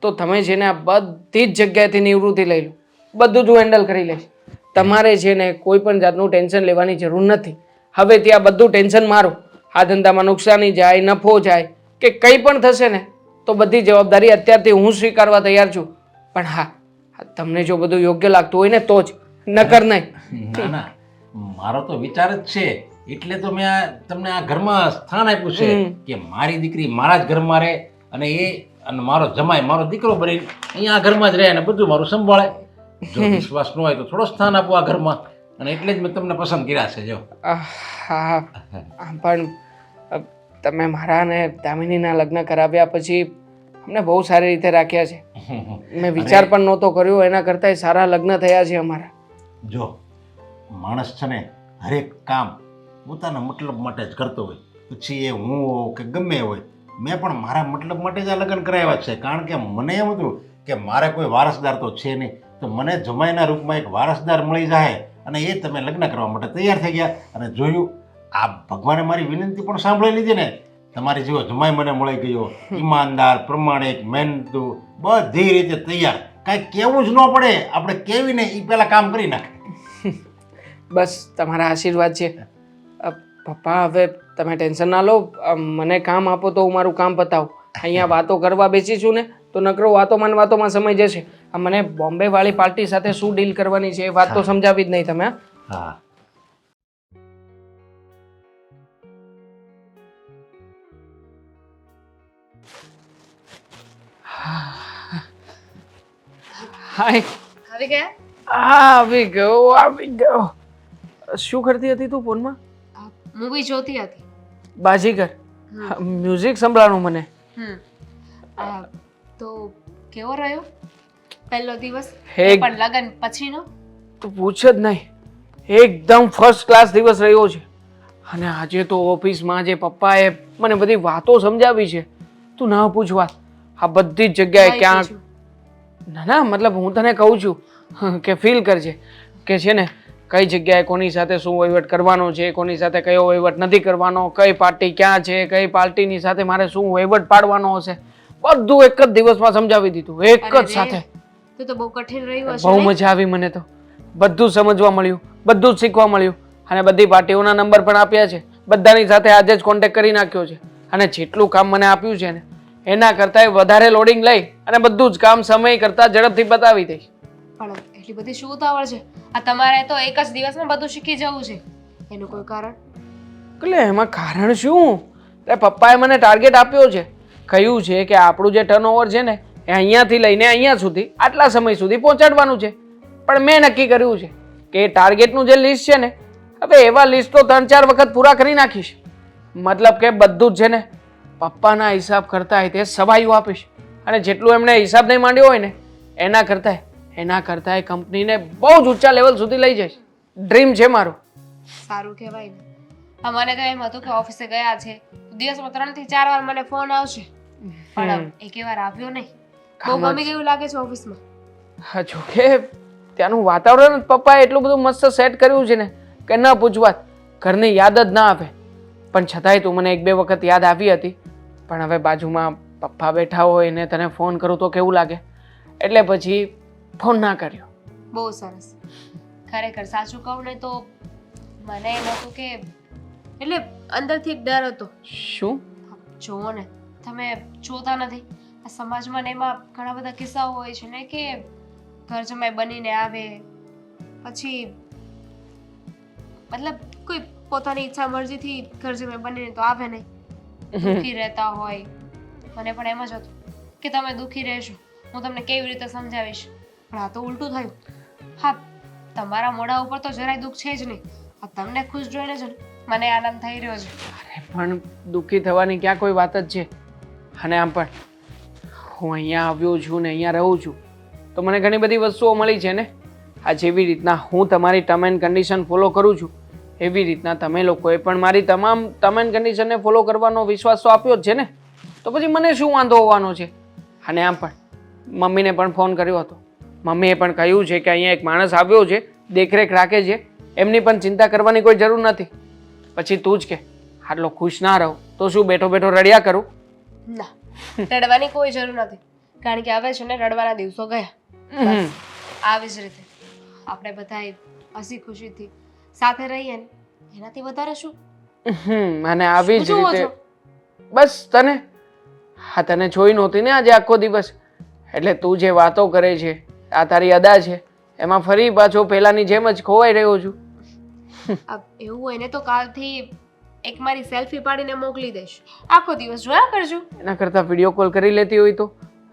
તો તમે છે ને આ બધી જ જગ્યાએથી નિવૃત્તિ લઈ લો, બધું જ હું હેન્ડલ કરી લઈશ. તમારે છે ને કોઈ પણ જાતનું ટેન્શન લેવાની જરૂર નથી. હવે ત્યાં બધું ટેન્શન મારું. આ ધંધામાં નુકસાની જાય, નફો જાય કે કંઈ પણ થશે ને તો બધી જવાબદારી અત્યારથી હું સ્વીકારવા તૈયાર છું. પણ હા, તમને જો બધું યોગ્ય લાગતું હોય ને તો જ, નકર નહીં. ના ના મારો તો વિચાર જ છે. એટલે તો મેં તમને આ ઘરમાં સ્થાન આપ્યું છે કે મારી દીકરી મારા જ ઘરમાં રહે અને અને મારો જમાઈ મારો દીકરો બની અહીંયા આ ઘરમાં જ રહે અને બધું મારું સંભાળે. જો વિશ્વાસ ન હોય તો થોડો સ્થાન આપો આ ઘરમાં. અને એટલે જ મેં તમને પસંદ કર્યા છે. જો હા, આમ પણ તમે મારા અને દામિનીના લગ્ન કરાવ્યા પછી અમને બહુ સારી રીતે રાખ્યા છે. મેં વિચાર પણ નહોતો કર્યો એના કરતાં સારા લગ્ન થયા છે અમારા. જો માણસ છે ને હરેક કામ પોતાના મતલબ માટે જ કરતો હોય, પછી એ હું હોઉં કે ગમે હોય. મેં પણ મારા મતલબ માટે જ આ લગ્ન કરાવ્યા છે. કારણ કે મને એમ હતું કે મારે કોઈ વારસદાર તો છે નહીં, તો મને જમાઈના રૂપમાં એક વારસદાર મળી જાય અને એ તમે લગ્ન કરવા માટે તૈયાર થઈ ગયા. અને જોયું આ ભગવાને મારી વિનંતી પણ સાંભળી લીધી ને. તમારી જેવો જમાઈ મને મળી ગયો, ઈમાનદાર, પ્રમાણિક, મહેનતુ, બધી રીતે તૈયાર. કાંઈ કહેવું જ ન પડે, આપણે કેવીને એ પહેલાં કામ કરી નાખે. બસ તમારા આશીર્વાદ છે. પપ્પા હવે તમે ટેન્શન ના લો, મને કામ આપો તો હું મારું કામ પતાવું. અહીંયા વાતો કરવા બેસીશું ને તો નકરો વાતોમાં સમય જશે. આ મને બોમ્બે વાળી પાર્ટી સાથે શું ડીલ કરવાની છે એ વાત તો સમજાવી જ નહીં તમે. હા હાય, આવી ગયા? આવી ગયો. શું કરતી હતી તું ફોનમાં? મૂવી જોતી હતી. બાજીગર? મ્યુઝિક સંભળાણું મને. તો કેવો રહ્યો પહેલો દિવસ? હે પણ લગન પછીનો? તું પૂછ જ નહીં, એકદમ ફર્સ્ટ ક્લાસ દિવસ રહ્યો છે. અને આજે તો ઓફિસમાં જે પપ્પાએ મને બધી વાતો સમજાવી છે તું ના પૂછ વાત. આ બધી જ જગ્યાએ ક્યાંક ના મતલબ હું તને કહું છું કે ફીલ કરજે કે છે ને કઈ જગ્યાએ કોની સાથે શું વહીવટ કરવાનો છે, કોની સાથે કયો વહીવટ નથી કરવાનો, કઈ પાર્ટી ક્યાં છે, કઈ પાર્ટીની સાથે મારે શું વહીવટ પાડવાનો હશે, બધું એક જ દિવસમાં સમજાવી દીધું, એક જ સાથે. તો બહુ કઠિન રહ્યું હશે બહુ નહીં? મજા આવી મને તો. બધું સમજવા મળ્યું, બધું જ શીખવા મળ્યું અને બધી પાર્ટીઓના નંબર પણ આપ્યા છે. બધાની સાથે આજે જ કોન્ટેક્ટ કરી નાખ્યો છે અને જેટલું કામ મને આપ્યું છે ને એના કરતાં વધારે લોડિંગ લઈ અને બધું જ કામ સમય કરતાં ઝડપથી બતાવી દઈશ. પણ એટલી બધી શું ઉતાવળ છે? આ તમારે તો એક જ દિવસમાં બધું શીખી જવું છે. એનું કોઈ કારણ? એટલે એમાં કારણ શું? એટલે પપ્પાએ મને ટાર્ગેટ આપ્યો છે. કહ્યું છે કે આપણું જે ટર્નઓવર છે ને એ અહીંયાથી લઈને અહીંયા સુધી આટલા સમય સુધી પહોંચાડવાનું છે. પણ મેં નક્કી કર્યું છે કે એ ટાર્ગેટનું જે લિસ્ટ છે ને હવે એવા લિસ્ટ તો 3-4 વખત પૂરા કરી નાખીશ. મતલબ કે બધું જ છે ને પપ્પાના હિસાબ કરતાં તે સવાયું આપીશ અને જેટલું એમણે હિસાબ નહીં માંડ્યો હોય ને એના કરતાં એ કંપનીને બહુ જ ઊંચા લેવલ સુધી લઈ જઈશ. ડ્રીમ છે મારું. સારું કહેવાય ને. મને તો એમ હતું કે ઓફિસે ગયા છે દિવસમાં 3 થી 4 વાર મને ફોન આવશે, પણ એકે વાર આવ્યો નહીં. બહુ ગમી ગયું લાગે છે ઓફિસમાં. હા, જોકે ત્યાંનું વાતાવરણ પપ્પાએ એટલું બધું મસ્ત સેટ કર્યું છે ને કે ન પૂછવાત. ઘરની યાદ જ ના આવે. પણ છતાંય તું મને 1-2 વખત યાદ આવી હતી. પણ હવે બાજુમાં પપ્પા બેઠા હોય ને તને ફોન કરું તો કેવું લાગે, એટલે પછી ફોન ના કર્યો. બહુ સરસ. ખરેખર સાચું કહું ને તો મને એમ હતું કે એટલે અંદરથી એક ડર હતો. શું? જુઓ ને, તમે જોતા નથી આ સમાજમાં ને એમાં ઘણા બધા કિસ્સાઓ હોય છે ને કે ઘર જમાઈ બનીને આવે પછી મતલબ કોઈ પોતાની ઈચ્છા મરજીથી ઘર જમાઈ બનીને તો આવે નહીં, દુઃખી રહેતા હોય. મને પણ એમ જ હતું કે તમે દુઃખી રહેશો, હું તમને કેવી રીતે સમજાવીશ, પણ આ તો ઉલટું થયું. હા, તમારા મોઢા ઉપર તો જરાય દુઃખ છે જ નહીં. આ તમને ખુશ જોઈને જ મને આનંદ થઈ રહ્યો છે. અરે પણ દુઃખી થવાની ક્યાં કોઈ વાત જ છે. અને આમ પણ હું અહીંયા આવ્યો છું ને અહીંયા રહું છું તો મને ઘણી બધી વસ્તુઓ મળી છે ને. આ જેવી રીતના હું તમારી ટર્મ એન્ડ કન્ડિશન ફોલો કરું છું એવી રીતના તમે લોકોએ પણ મારી તમામ ટર્મ એન્ડ કન્ડિશનને ફોલો કરવાનો વિશ્વાસ તો આપ્યો જ છે ને. તો પછી મને શું વાંધો હોવાનો છે? અને આમ પણ મમ્મીને પણ ફોન કર્યો હતો. મમ્મીએ પણ કહ્યું છે કે અહીંયા એક માણસ આવ્યો છે, દેખરેખ રાખે છે, એમની પણ ચિંતા કરવાની કોઈ જરૂર નથી. પછી તું જ કે આટલો ખુશ ના રહો તો શું બેઠો બેઠો રડ્યા કરું? ના, રડવાની કોઈ જરૂર નથી, કારણ કે હવે છે ને રડવાના દિવસો ગયા. બસ આવી જ રીતે આપણે બધા હસી ખુશીથી સાથે રહીએ ને એનાથી વધારે શું? અને આવી જ શું જુઓ રીતે છો? બસ તને જોઈ નહોતી ને આજે આખો દિવસ, એટલે તું જે વાતો કરે છે આ તારી અદા છે એમાં ફરી પાછો પહેલાની જેમ જ ખોવાઈ રહ્યો છું. એવું હોય ને તો કાલથી એક મારી સેલ્ફી પાડીને મોકલી દઈશ, આખો દિવસ જોયા કરજો. એના કરતાં વિડીયો કોલ કરી લેતી હોય તો?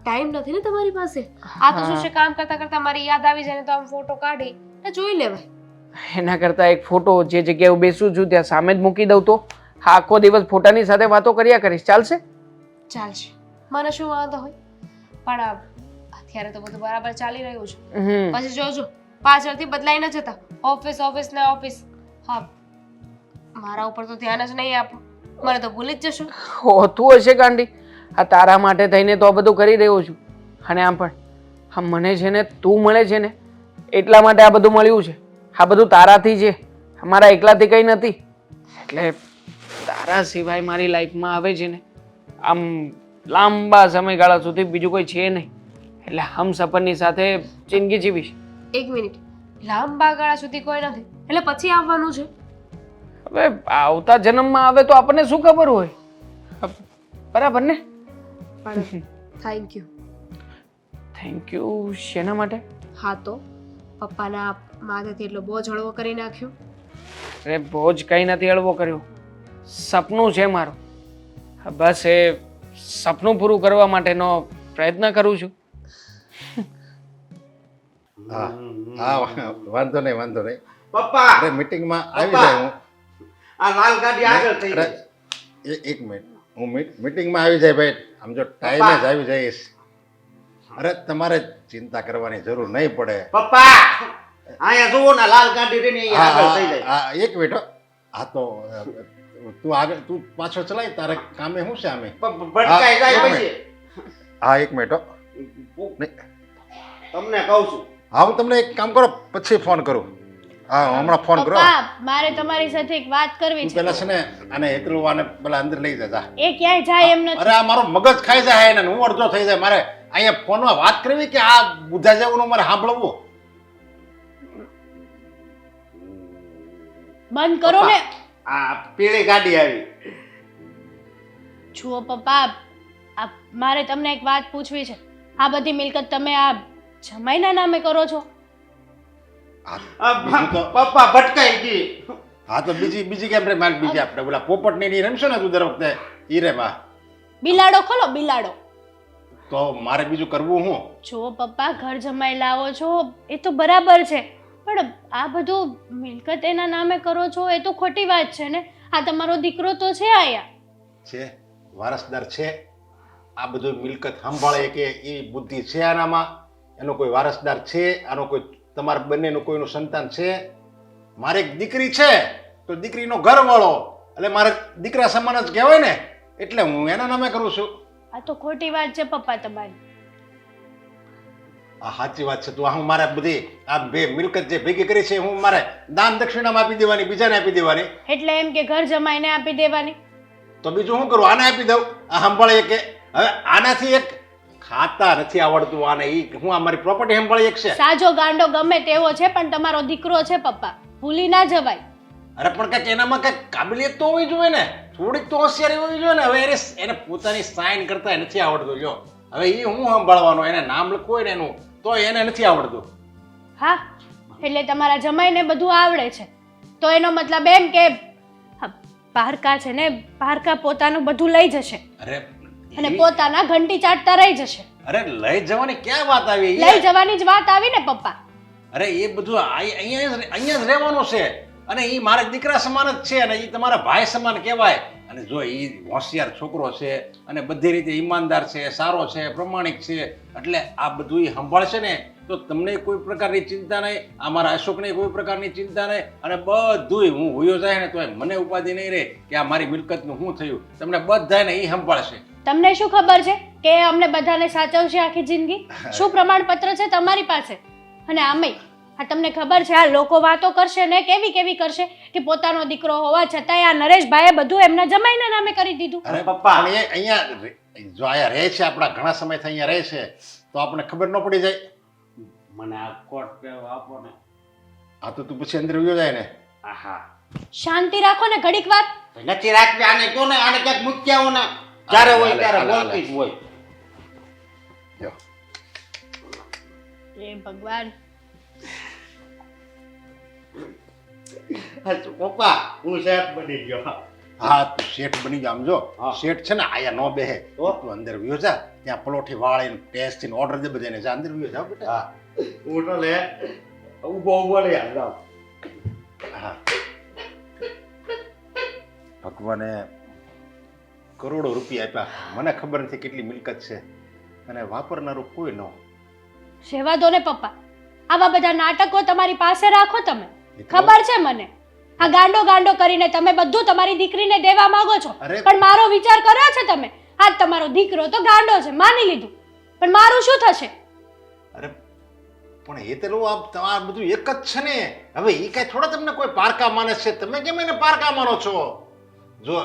ટાઈમ નથી ને તમારી પાસે. આ તો શું છે, કામ કરતા કરતા મારી યાદ આવી જાય ને તો આમ ફોટો કાઢી ને જોઈ લેવાય. એના કરતાં એક ફોટો જે જગ્યાએ હું બેસું છું ત્યાં સામે જ મૂકી દઉં તો આખો દિવસ ફોટાની સાથે વાતો કર્યા કરીશ, ચાલશે? ચાલશે, મને શું વાંધો હોય. પણ અત્યારે તો બધું બરાબર ચાલી રહ્યું છે. પછી જોજો પાછળથી બદલાઈ ન જતા, ઓફિસ ઓફિસ ને ઓફિસ. હા, મારા ઉપર તો ધ્યાન જ નહીં આપો, મને તો ભૂલી જ જશો. હોતું હશે ગાંડી, આ તારા માટે થઈને તો આ બધું કરી રહ્યો છું. અને આમ પણ હા મને છે ને તું મળે છે ને એટલા માટે આ બધું મળ્યું છે. આ બધું તારાથી છે, અમારા એકલાથી કંઈ નથી. એટલે તારા સિવાય મારી લાઈફમાં આવે છે ને આમ લાંબા સમયગાળા સુધી બીજું કોઈ છે નહીં. એટલે હમસફરની સાથે જિંદગી જીવીશ. 1 મિનિટ, લાંબા ગાળા સુધી કોઈ નથી એટલે પછી આવવાનું છે? હવે આવતા જન્મમાં આવે તો આપણને શું ખબર હોય, બરાબર ને? પણ થેન્ક યુ. થેન્ક યુ શેના માટે? હા તો પપ્પાના માથેથી એટલો બોજ હળવો કરી નાખ્યો. અરે બોજ કંઈ નથી હળવો કર્યો, સપનું છે મારું. બસ એ સપનું પૂરું કરવા માટેનો પ્રયત્ન કરું છું. હા હા, વાંધો નહીં. પપ્પા અરે મીટિંગમાં આવી જાય હું. આ લાલ ગાડી આગળ થઈ અરે, ગઈ. એક મિનિટ, હું મીટિંગમાં આવી જાય ભાઈ. આમ જો ટાઈમે જ આવી જઈશ. અરે તમારે ચિંતા કરવાની જરૂર નહીં પડે. પપ્પા અહીંયા જુઓ ને લાલ ગાડી રહીને અહીંયા આગળ થઈ જાય. હા, એક મિનિટ હો. હા તો તું પાછો ચલાય, તારે કામે શું છે આમે? ભટકાઈ જાય હા, પછી. હા એક મિનિટ હો. તમને કહું છું. હા હું તમને એક કામ કરો પછી ફોન કરું. હા હું હમણાં ફોન કરો પપ્પા મારે તમારી સાથે એક વાત કરવી તું છે પેલા છે ને આને એકલું આને પેલા અંદર લઈ જા જા. એ ક્યાંય જાય એમ નથી અરે આ મારો મગજ ખાઈ જાય એને હું અડધો થઈ જાય મારે અહીંયા ફોનમાં વાત કરવી કે આ બુધા જેવું મારે સાંભળવું બંધ કરો ને આ પીળી ગાડી આવી જુઓ પપ્પા આ મારે તમને એક વાત પૂછવી છે આ બધી મિલકત તમે આ જમાઈના નામે કરો છો બીજું તો પપ્પા ભટકાઈ ગઈ હા તો બીજી કેમ રે માલ બીજી આપણે બોલા પોપટ ની રમશો ને તું દર વખતે ઈ રે બા બિલાડો ખોલો બિલાડો તો મારે બીજું કરવું હું જુઓ પપ્પા ઘર જમાઈ લાવો છો એ તો બરાબર છે પણ આ બધું મિલકત એના નામે કરો છો એ તો ખોટી વાત છે ને આ તમારો દીકરો તો છે આયા છે વારસદાર છે આ બધું મિલકત સંભાળે કે એ બુદ્ધિ છે આનામાં એનો કોઈ વારસદાર છે આનો કોઈ તમારા બંનેનું કોઈનું સંતાન છે મારે એક દીકરી છે તો દીકરીનો ઘર વાળો એટલે મારે દીકરા સમાન જ કહેવાય ને એટલે હું એના નામે કરું છું આ તો ખોટી વાત છે પપ્પા તમારી આ સાચી વાત છે તું હું મારે બધી આ બે મિલકત જે ભેગી કરી છે હું મારે દાન દક્ષિણામાં આપી દેવાની બીજાને આપી દેવાની એટલે એમ કે ઘર જમાઈને આપી દેવાની તો બીજું શું કરું આને આપી દઉં આ સંભાળે કે હવે આનાથી એક ખાતા નથી આવડતું આને ઈ હું આ મારી પ્રોપર્ટી સંભાળી એક છે સાજો ગાંડો ગમે તેવો છે પણ તમારો દીકરો છે પપ્પા ભૂલી ના જવાય અરે પણ કઈક એનામાં કઈક કાબિલિયત તો હોવી જોઈએ ને થોડીક તો હોશિયારી હોવી જોઈએ ને હવે એને પોતાની સાઇન કરતા નથી આવડતું જો હવે એ હું સંભાળવાનો એને નામ લખવું હોય ને એનું તો એને નથી આવડતું હા એટલે તમારા જમાઈને બધું આવડે છે તો એનો મતલબ એમ કે હા, પારકા છે ને પારકા પોતાનું બધું લઈ જશે અરે અને પોતાના ઘંટી ચાટતા રહી જશે અરે લઈ જવાની ક્યાં વાત આવી લઈ જવાની જ વાત આવી ને પપ્પા અરે એ બધું અહીંયા જ રહેવાનું છે અને એ મારા દીકરા સમાન જ છે અને એ તમારા ભાઈ સમાન કહેવાય અને જો એ હોશિયાર છોકરો છે અને બધી રીતે ઈમાનદાર છે સારો છે પ્રમાણિક છે એટલે આ બધું એ સંભાળશે ને તો તમને કોઈ પ્રકારની ચિંતા નહીં અમારા અશોકને કોઈ પ્રકારની ચિંતા નહીં અને બધુંય હું હોયો જાય ને તો મને ઉપાધિ નહીં રહે કે આ મારી મિલકતનું શું થયું તમને બધાને એ સંભાળશે તમને શું ખબર છે કે અમને બધાને સાચવશે આખી જિંદગી શું પ્રમાણપત્ર છે તમારી પાસે અને આમે આ તમને ખબર છે આ લોકો વાતો કરશે ને કેવી કરશે કે પોતાનો દીકરો હોવા છતાંય આ નરેશભાઈએ બધું એમના જમાઈના નામે કરી દીધું અરે પપ્પા પણ એ અહીંયા જો અહીંયા રહે છે આપણા ઘણા સમયથી અહીંયા રહે છે તો આપણને ખબર ન પડી જાય મને આ કોટ પહેરવા આપો ને આ તો તું પછી અંદર વયો જાય ને આહા શાંતિ રાખો ને ઘડીક વાર નથી રાખવી આને જો ને આને ક્યાંક મૂક્યા હો ને જ્યારે હોય ત્યારે બોલતી જ હોય જો એ ભગવાન પપ્પા હું શેઠ બની ગયો હા તું શેઠ બની જા આમ જો હા. શેઠ છે ને આયા નો બેહે તું અંદર વયો જા ત્યાં પલોઠી વાળીને ટેસ્ટ થી ઓર્ડર દે બધાને જા અંદર વયો જા બેટા હા હું તો લે ઉભો લે જાવ હા ભગવાને કરોડો રૂપિયા આપ્યા મને ખબર નથી કેટલી મિલકત છે અને વાપરનારું કોઈ ન સેવા દો ને પપ્પા આવા બધા નાટકો તમારી પાસે રાખો તમે ખબર છે મને આ ગાંડો કરીને તમે બધું તમારી દીકરીને દેવા માંગો છો અરે. પણ મારો વિચાર કર્યો છે તમે આજ તમારો દીકરો તો ગાંડો છે માની લીધું પણ મારું શું થશે અરે પણ એ તો તમારું બધું એક જ છે ને હવે એ કઈ થોડા તમને કોઈ પારકા માને છે તમે કેમ એને પારકા માનો છો જો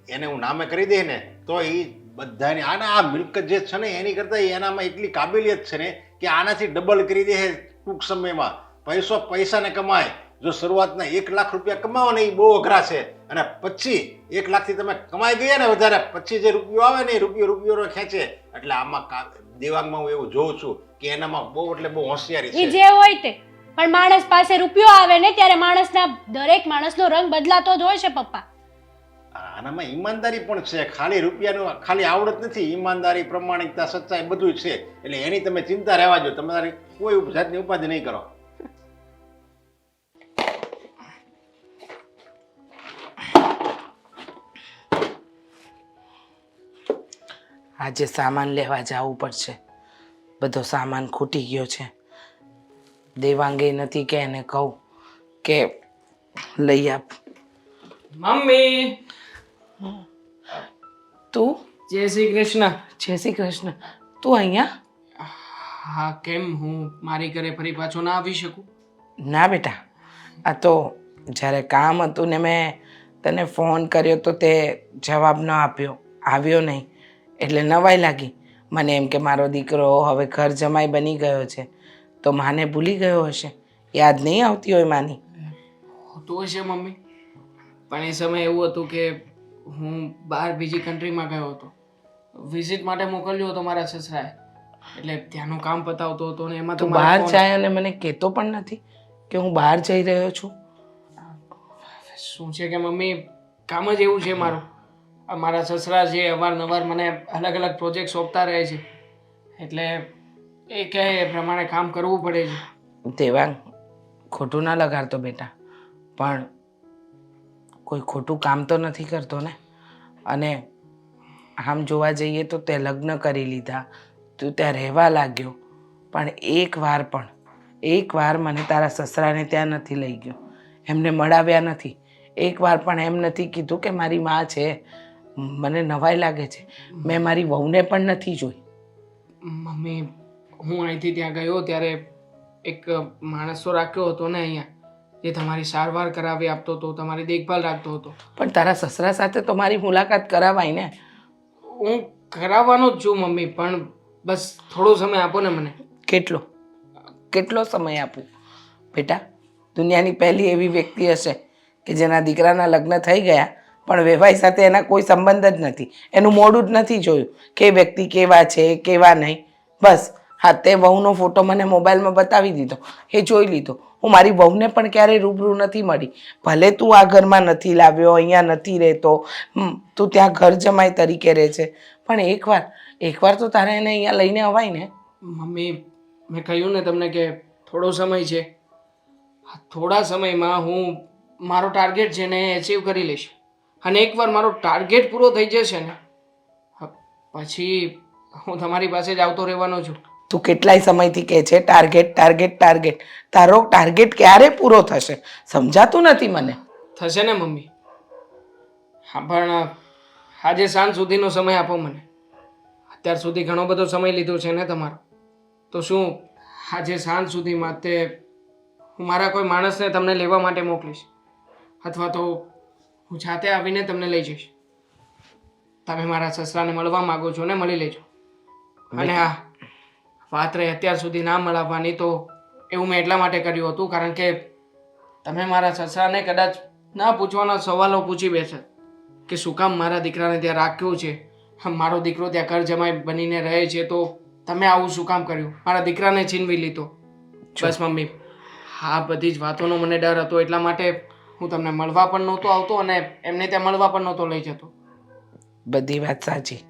એને હું નામે કરી દે ને તો એ બધાને આના આ મિલકત જે છે ને એની કરતા એનામાં એટલી કાબિલિયત છે ને કે આનાથી ડબલ કરી દે ટૂંક સમયમાં પૈસાને કમાય જો શરૂઆતના 1 લાખ રૂપિયા કમાવો ને એ બહુ અઘરા છે અને પછી 1 લાખથી તમે કમાઈ ગયા ને વધારે પછી જે રૂપિયો આવે ને એ રૂપિયો ખેંચે એટલે આમાં દેવાંગમાં હું એવું જોઉં છું કે એનામાં બહુ એટલે બહુ હોશિયારી એ છે જે હોય તે પણ માણસ પાસે રૂપિયો આવે ને ત્યારે દરેક માણસનો રંગ બદલાતો જ હોય છે પપ્પા આનામાં ઈમાનદારી પણ છે ખાલી રૂપિયાનું ખાલી આવડત નથી ઈમાનદારી પ્રમાણિકતા સચ્ચાઈ બધું છે એટલે એની તમે ચિંતા રહેવા દો તમારી કોઈ જાતની ઉપાધિ નહીં કરો આજે સામાન લેવા જવું પડશે બધો સામાન ખૂટી ગયો છે દેવાંગે નથી કે એને કહું કે લઈ આપ મમ્મી તું જય શ્રી કૃષ્ણ. જય શ્રી કૃષ્ણ તું અહીંયા હા કેમ હું મારી ઘરે ફરી પાછો ના આવી શકું? ના બેટા આ તો જ્યારે કામ હતું ને મેં તને ફોન કર્યો તો તે જવાબ ન આપ્યો, આવ્યો નહીં, એટલે નવાઈ લાગી મને એમ કે મારો દીકરો હવે ઘર જમાઈ બની ગયો છે તો માને ભૂલી ગયો હશે, યાદ નહીં આવતી હોય માની. હોતું હશે મમ્મી, પણ એ સમયે એવું હતું કે હું બહાર બીજી કન્ટ્રીમાં ગયો હતો, વિઝિટ માટે મોકલ્યો હતો મારા સસરાએ, એટલે ત્યાંનું કામ પતાવતો હતો ને એમાં તું તમારો બહાર phone- જાય અને મને કહેતો પણ નથી કે હું બહાર જઈ રહ્યો છું. શું છે કે મમ્મી, કામ જ એવું છે મારું. આ મારા સસરા છે અવારનવાર મને અલગ અલગ પ્રોજેક્ટ સોંપતા રહે છે, એટલે એ કહે એ પ્રમાણે કામ કરવું પડે છે. દેવાંગ, ખોટું ના લગાડતો બેટા, પણ કોઈ ખોટું કામ તો નથી કરતો ને. અને આમ જોવા જઈએ તો તે લગ્ન કરી લીધા, તું ત્યાં રહેવા લાગ્યો, પણ એક વાર મને તારા સસરાને ત્યાં નથી લઈ ગયો, એમને મળાવ્યા નથી, એકવાર પણ એમ નથી કીધું કે મારી માં છે. મને નવાઈ લાગે છે, મેં મારી વહુને પણ નથી જોઈ. મમ્મી, હું અહીંથી ત્યાં ગયો ત્યારે એક માણસ તો રાખ્યો હતો ને અહીંયા, જે તમારી સારવાર કરાવી આપતો હતો, તમારી દેખભાલ રાખતો હતો. પણ તારા સસરા સાથે તો મારી મુલાકાત કરાવાય ને. હું કરાવવાનો જ છું મમ્મી, પણ બસ થોડો સમય આપો ને મને. કેટલો સમય આપું બેટા? દુનિયાની પહેલી એવી વ્યક્તિ હશે કે જેના દીકરાના લગ્ન થઈ ગયા પણ વેવાઈ સાથે એના કોઈ સંબંધ જ નથી, એનું મોઢું જ નથી જોયું કે એ વ્યક્તિ કેવા છે કેવા નહીં. બસ હા, તે વહુનો ફોટો મને મોબાઈલમાં બતાવી દીધો, એ જોઈ લીધો. હું મારી વહુને પણ ક્યારેય રૂબરૂ નથી મળી. ભલે તું આ ઘરમાં નથી લાવ્યો, અહીંયા નથી રહેતો, તું ત્યાં ઘર જમાઈ તરીકે રહે છે, પણ એકવાર તો તારે એને અહીંયા લઈને અવાય ને. મમ્મી, મેં કહ્યું ને તમને કે થોડો સમય છે, આ થોડા સમયમાં હું મારો ટાર્ગેટ છે ને એ અચીવ કરી લઈશ, અને એકવાર મારો ટાર્ગેટ પૂરો થઈ જશે ને પછી હું તમારી પાસે જ આવતો રહેવાનો છું. તું કેટલાય સમયથી કહે છે ટાર્ગેટ. તારો ટાર્ગેટ ક્યારે પૂરો થશે સમજાતું નથી મને. થશે ને મમ્મી, હા, પણ આજે સાંજ સુધીનો સમય આપો મને. અત્યાર સુધી ઘણો બધો સમય લીધો છે ને તમારો, તો શું આજે સાંજ સુધીમાં તે હું મારા કોઈ માણસને તમને લેવા માટે મોકલીશ, અથવા તો હું જાતે આવીને તમને લઈ જઈશ. તમે મારા સસરાને મળવા માગો છો ને મળી લેજો. અને હા, વાત રહી અત્યાર સુધી ના મળવાની, તો એવું મેં એટલા માટે કર્યું હતું કારણ કે તમે મારા સસરાને કદાચ ના પૂછવાના સવાલો પૂછી બેસે કે શું કામ મારા દીકરાને ત્યાં રાખ્યું છે, મારો દીકરો ત્યાં ઘર જમાઈ બનીને રહે છે, તો તમે આવું શું કામ કર્યું, મારા દીકરાને છીનવી લીધો. બસ મમ્મી, આ બધી જ વાતોનો મને ડર હતો, એટલા માટે હું તમને મળવા પણ નહોતો આવતો અને એમને ત્યાં મળવા પણ નહોતો લઈ જતો. બધી વાત સાચી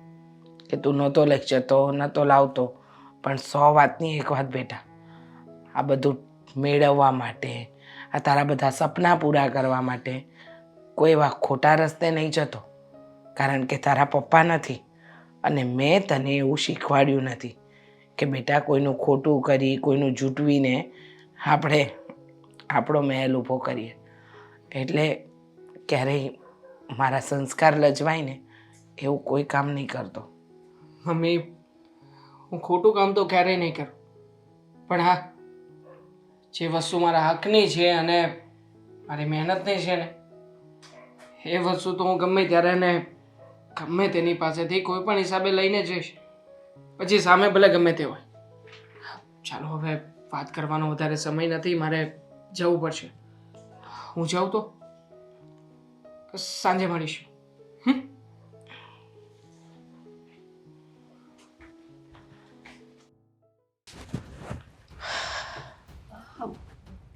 કે તું નહોતો લઈ જતો, નહોતો લાવતો, પણ 100 વાતની એક વાત બેટા, આ બધું મેળવવા માટે, આ તારા બધા સપના પૂરા કરવા માટે કોઈ એવા ખોટા રસ્તે નહીં જતો, કારણ કે તારા પપ્પા નથી અને મેં તને એવું શીખવાડ્યું નથી કે બેટા કોઈનું ખોટું કરી, કોઈનું જૂટવીને આપણે આપણો મહેલ ઊભો કરીએ. એટલે ક્યારેય મારા સંસ્કાર લજવાય ને એવું કોઈ કામ નહીં કરતો. મમ્મી, હું ખોટું કામ તો ક્યારેય નહીં કરું, પણ હા, જે વસ્તુ મારા હકની છે અને મારી મહેનતની છે ને એ વસ્તુ તો હું ગમે ત્યારે ને ગમે તેની પાસેથી કોઈ પણ હિસાબે લઈને જઈશ, પછી સામે ભલે ગમે તે હોય. ચાલો, હવે વાત કરવાનો વધારે સમય નથી, મારે જવું પડશે. હું જાઉં તો સાંજે મળીશું.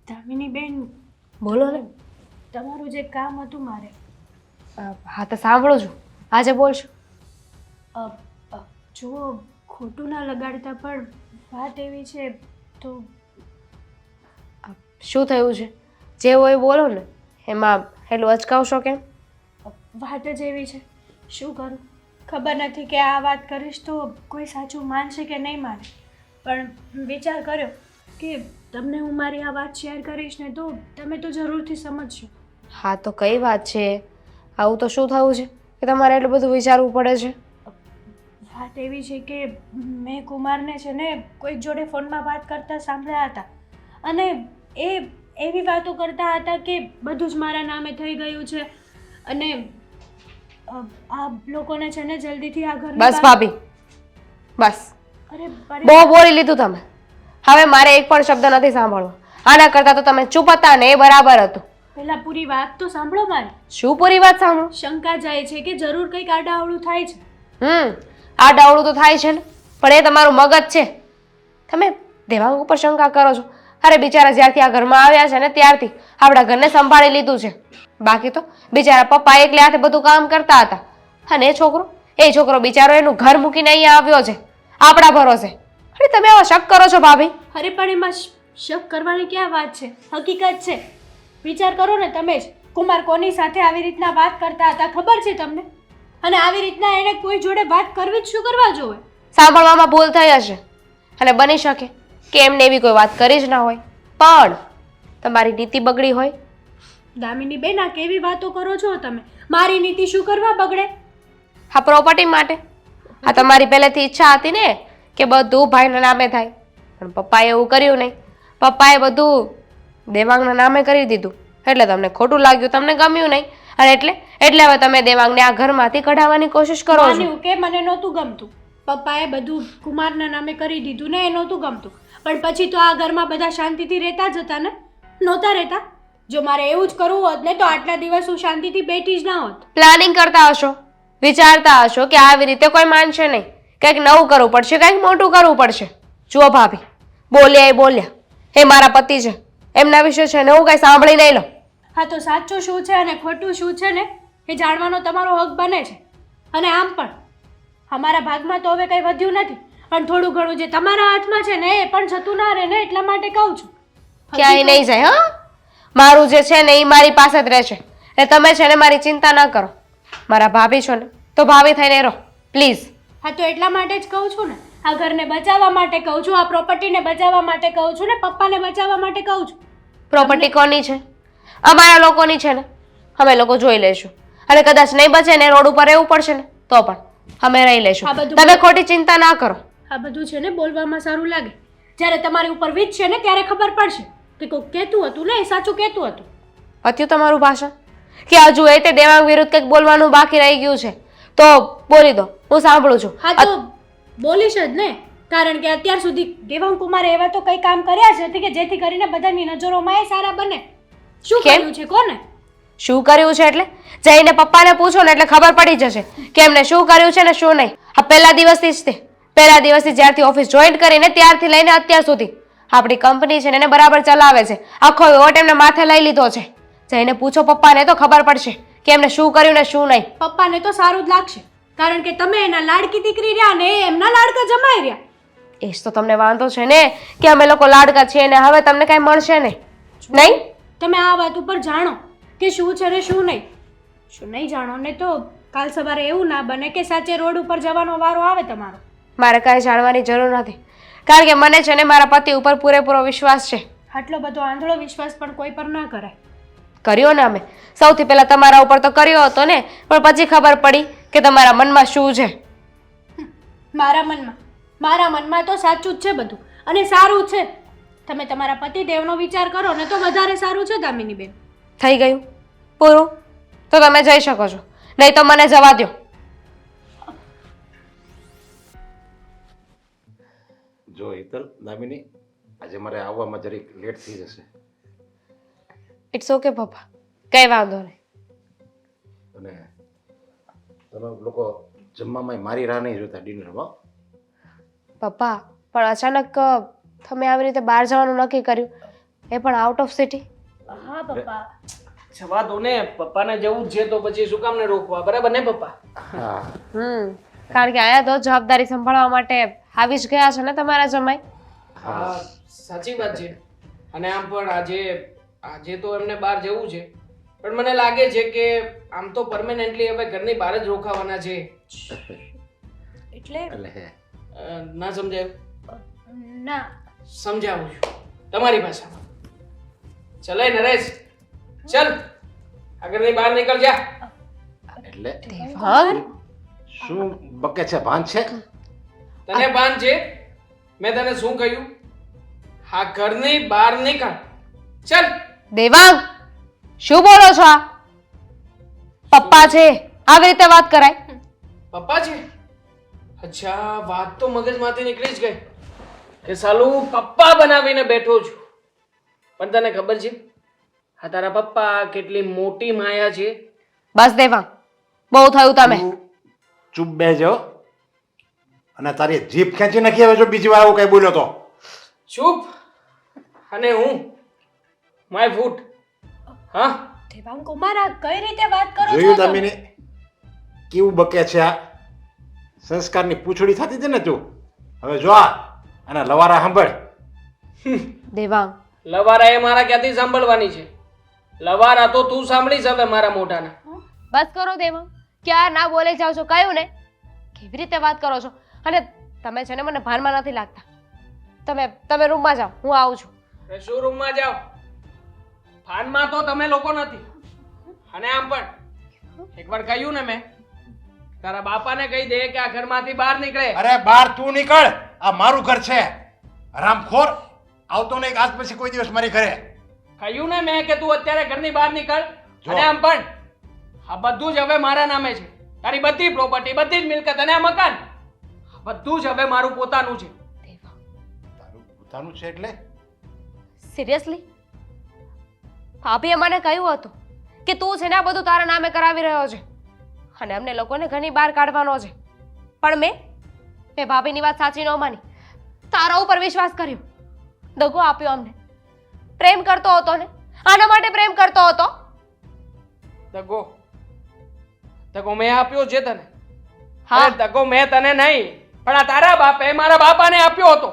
દામિની બેન, બોલો ને. તમારું જે કામ હતું મારે, હા તો સાંભળું છું, આજે બોલશો. જુઓ, ખોટું ના લગાડતા, પણ વાત એવી છે તો શું થયું છે? જે હોય બોલો ને, એમાં એટલું અચકાવશો કેમ? વાત જ એવી છે, શું કરું ખબર નથી કે આ વાત કરીશ તો કોઈ સાચું માનશે કે નહીં માને, પણ વિચાર કર્યો કે તમને હું મારી આ વાત શેર કરીશ ને તો તમે તો જરૂરથી સમજશો. હા તો કઈ વાત છે? આવું તો શું થયું છે કે તમારે એટલું બધું વિચારવું પડે છે? વાત એવી છે કે મેં કુમારને છે ને કોઈક જોડે ફોનમાં વાત કરતા સાંભળ્યા હતા, અને એવી વાતો કરતા હતા કે બધું જ મારા નામે થઈ ગયું છે અને આ લોકોને છે ને જલ્દીથી આ ઘર બસ ભાભી, બસ અરે બહુ બોલી લીધું તમે. હવે મારે એક પણ શબ્દ નથી સાંભળવો. આના કરતા તો તમે ચૂપ હતા ને એ બરાબર હતું. પહેલા પૂરી વાત તો સાંભળો મારી. શું પૂરી વાત સાંભળો? શંકા જાય છે કે જરૂર કંઈક આડાઅવળું થાય છે. આ ડાવડું તો થાય છે ને, પણ એ તમારું મગજ છે. તમે દેવાંગ ઉપર શંકા કરો છો. અરે બિચારા જ્યારથી આ ઘરમાં આવ્યા છે ને ત્યારથી આપણા ઘરને સંભાળી લીધું છે. બાકી તો બિચારા પપ્પા એકલે હાથે બધું કામ કરતા હતા. અને એ છોકરો બિચારો એનું ઘર મૂકીને અહીંયા આવ્યો છે આપણા ભરોસે. અરે તમે આવા શક કરો છો ભાભી? અરે પણ એમાં શક કરવાની ક્યાં વાત છે? હકીકત છે. વિચાર કરો ને તમે જ. કુમાર કોની સાથે આવી રીતના વાત કરતા હતા ખબર છે તમને? અને આવી રીતના એને કોઈ જોડે વાત કરવી જ શું કરવા જોવે? સાંભળવામાં ભૂલ થઈ હશે અને બની શકે કે એમને એવી કોઈ વાત કરી જ ના હોય, પણ તમારી નીતિ બગડી હોય. દામિની બેન, આ કેવી વાતો કરો છો તમે? મારી નીતિ શું કરવા બગડે? આ પ્રોપર્ટી માટે. આ તમારી પહેલેથી ઈચ્છા હતી ને કે બધું ભાઈના નામે થાય, પણ પપ્પાએ એવું કર્યું નહીં. પપ્પાએ બધું દેવાંગના નામે કરી દીધું એટલે તમને ખોટું લાગ્યું, તમને ગમ્યું નહીં અને એટલે હવે તમે દેવાંગને આ ઘરમાંથી કઢાવવાની કોશિશ કરો છો. માન્યું કે મને નહોતું ગમતું. પપ્પાએ બધું કુમારના નામે કરી દીધું ને એ નહોતું ગમતું, પણ પછી તો આ ઘરમાં બધા શાંતિથી રહેતા જ હતા ને? નહોતા રહેતા? જો મારે એવું જ કરવું હોત ને તો આટલા દિવસ હું શાંતિથી બેઠી જ ના હોત. પ્લાનિંગ કરતા હશો, વિચારતા હશો કે આવી રીતે કોઈ માનશે નહીં, કંઈક નવું કરવું પડશે, કંઈક મોટું કરવું પડશે. જુઓ ભાભી, બોલ્યા એ બોલ્યા, એ મારા પતિ છે, એમના વિશે છે ને હું કંઈ સાંભળી નહીં લઉં. હા તો સાચું શું છે અને ખોટું શું છે ને એ જાણવાનો તમારો હક બને છે. અને આમ પણ અમારા ભાગમાં તો હવે કંઈ વધ્યું નથી, પણ થોડું ઘણું જે તમારા હાથમાં છે ને એ પણ જતું ના રહે ને એટલા માટે કહું છું. ક્યાંય નહીં જાય. હા, મારું જે છે ને એ મારી પાસે જ રહેશે. એટલે તમે છે ને મારી ચિંતા ન કરો. મારા ભાભી છો ને તો ભાભી થઈને રહો પ્લીઝ. હા તો એટલા માટે જ કહું છું ને, આ ઘરને બચાવવા માટે કહું છું, આ પ્રોપર્ટીને બચાવવા માટે કહું છું ને પપ્પાને બચાવવા માટે કહું છું. પ્રોપર્ટી કોની છે? અમારા લોકોની છે ને, અમે લોકો જોઈ લઈશું. અને કદાચ નહીં બચે ને રોડ ઉપર રહેવું પડશે ને તો પણ અમે રહી લઈશું. આ બધું તમે ખોટી ચિંતા ના કરો. આ બધું છે ને બોલવામાં સારું લાગે, જ્યારે તમારી ઉપર વીજ છે ને ત્યારે ખબર પડશે કે કોઈક કહેતું હતું ને એ સાચું કહેતું હતું. પત્યું તમારું ભાષણ કે હજુ એ તે દેવાંગ વિરુદ્ધ કંઈક બોલવાનું બાકી રહી ગયું છે તો બોલી દો, હું સાંભળું છું. હા તો બોલીશ જ ને, કારણ કે અત્યાર સુધી દેવાંગ કુમારે એવા તો કંઈ કામ કર્યા જ નથી કે જેથી કરીને બધાની નજરોમાં એ સારા બને. શું કેમ? કર્યું છે કોને? શું કર્યું છે એટલે જઈને પપ્પાને પૂછો ને એટલે ખબર પડી જશે કે એમને શું કર્યું છે ને શું નહીં. આ પહેલા દિવસથી જ્યારથી ઓફિસ જોઈન કરીને ત્યારથી લઈને અત્યાર સુધી આપણી કંપની છે ને એને બરાબર ચલાવે છે. આખો વોટ એમને માથે લઈ લીધો છે. જઈને પૂછો પપ્પાને તો ખબર પડશે કે એમને શું કર્યું ને શું નહીં. પપ્પાને તો સારું જ લાગશે, કારણ કે તમે એના લાડકી દીકરી રહ્યા ને એ એમના લાડકા જમાઈ રહ્યા. એ જ તો તમને વાંધો છે ને કે અમે લોકો લાડકા છીએ ને હવે તમને કાંઈ મળશે નહીં. નહીં તમે આ વાત ઉપર જાણો કે શું છે ને શું નહીં. શું નહીં જાણો ને તો કાલ સવારે એવું ના બને કે સાચે રોડ ઉપર જવાનો વારો આવે તમારો. મારે કાંઈ જાણવાની જરૂર નથી, કારણ કે મને છે ને મારા પતિ ઉપર પૂરેપૂરો વિશ્વાસ છે. આટલો બધો આંધળો વિશ્વાસ પણ કોઈ પર ના કરાય. કર્યો ને અમે સૌથી પહેલા તમારા ઉપર તો કર્યો હતો ને, પણ પછી ખબર પડી કે તમારા મનમાં શું છે. મારા મનમાં તો સાચું જ છે બધું અને સારું છે. તમે તમારા પતિદેવનો વિચાર કરો ને તો વધારે સારું છે દામિની બેન. થઈ ગયું પૂરું? તો તમે જઈ શકો છો, નહીં તો મને જવા દો. જો હિતલ, દામિની, આજે મારે આવવામાં જરીક લેટ થઈ જશે ઇટ્સ ઓકે પપ્પા, કંઈ વાંધો નહીં. અને તમે લોકો જમવામાં મારી રાહ નહીં જોતા ડિનરમાં. પપ્પા પણ અચાનક તમે આવી રીતે બહાર જવાનું નક્કી કર્યું, એ પણ આઉટ ઓફ સિટી? હા પપ્પા, જવા દો ને, પપ્પાને જવું જ છે તો પછી શું કામ ને રોકવા, બરાબર ને પપ્પા? હા, કારણ કે આયા તો જવાબદારી સંભાળવા માટે આવી જ ગયા છે ને તમારા જમાઈ. હા સાચી વાત છે. અને આમ પણ આજે તો એમને બહાર જવું છે, પણ મને લાગે છે કે આમ તો પરમેનન્ટલી હવે ઘરની બહાર જ રોકાવાના છે. એટલે ના સમજાયું? ના સમજાવું છું તમારી ભાષામાં. ચલે નરેશ, ચલ આગળની બહાર નીકળ જા. એટલે દેવાંગ, શું બકે છે? ભાન છે? તને ભાન છે? મેં તને શું કહ્યું? હા, ઘરની બહાર નીકળ, ચલ. દેવાંગ શું બોલો છો આ? પપ્પા છે આવી રીતે વાત કરાય? પપ્પા છે? અચ્છા, વાત તો મગજમાંથી નીકળી જ ગઈ કે સાલું પપ્પા બનાવીને બેઠો છું. પણ તને ખબર છે આ તારા પપ્પા કેટલી મોટી માયા છે? બસ દેવાંગ, બહુ થયું તમે. તું ચૂપ બેજો અને તારી જીભ ખેંચી નાખી હવે જો બીજી વાર આવું કઈ બોલ્યો તો. ચૂપ અને હું માય ફૂટ. હા, દેવાંગ કુમાર આ કઈ રીતે વાત કરો જોયું છો તમે કેવું બકે છે આ? સંસ્કારની પૂંછડી થતી હતી ને તું, હવે જો આ અને લવારા સાંભળ. દેવાંગ લવારા એ મારા ક્યાંથી સાંભળવાની છે? લવારા તો તું સાંભળીશ હવે મારા મોઢાના. બસ કરો દેવાંગ, ક્યાં ના બોલે જાવ છો? કયું ને કેવી રીતે વાત કરો છો? અને તમે છે ને મને ભાનમાં નથી લાગતા. તમે રૂમમાં જાઓ, હું આવું છું. અરે શું રૂમમાં જાઓ? ભાનમાં તો તમે લોકો નથી. અને આમ પણ એકવાર કહ્યું ને મેં, તારા બાપાને કહી દે કે આ ઘરમાંથી બહાર નીકળે. અરે બહાર તું નીકળ, આ મારું ઘર છે. હરામખોર આવતો નહીં આજ પછી કોઈ દિવસ મારી ઘરે. કહ્યું ને મેં કે તું અત્યારે ઘરની બહાર નીકળ. જો. અને આમ પણ આ બધું જ હવે મારા નામે છે. તારી બધી પ્રોપર્ટી, બધી જ મિલકત અને આ મકાન બધું જ હવે મારું પોતાનું છે. તારું પોતાનું છે એટલે? સિરિયસલી? ભાભીએ મને કહ્યું હતું કે તું છે ને આ બધું તારા નામે કરાવી રહ્યો છે અને અમને લોકોને ઘરની બહાર કાઢવાનો છે. પણ મેં ભાભીની વાત સાચી ન માની, તારા ઉપર વિશ્વાસ કર્યો, દગો આપ્યો અમને. પ્રેમ કરતો હતો ને, આના માટે પ્રેમ કરતો હતો. દગો મેં આપ્યો છે તને? હા. અરે દગો મેં તને નહીં, પણ આ તારા બાપે મારા બાપાને આપ્યો હતો.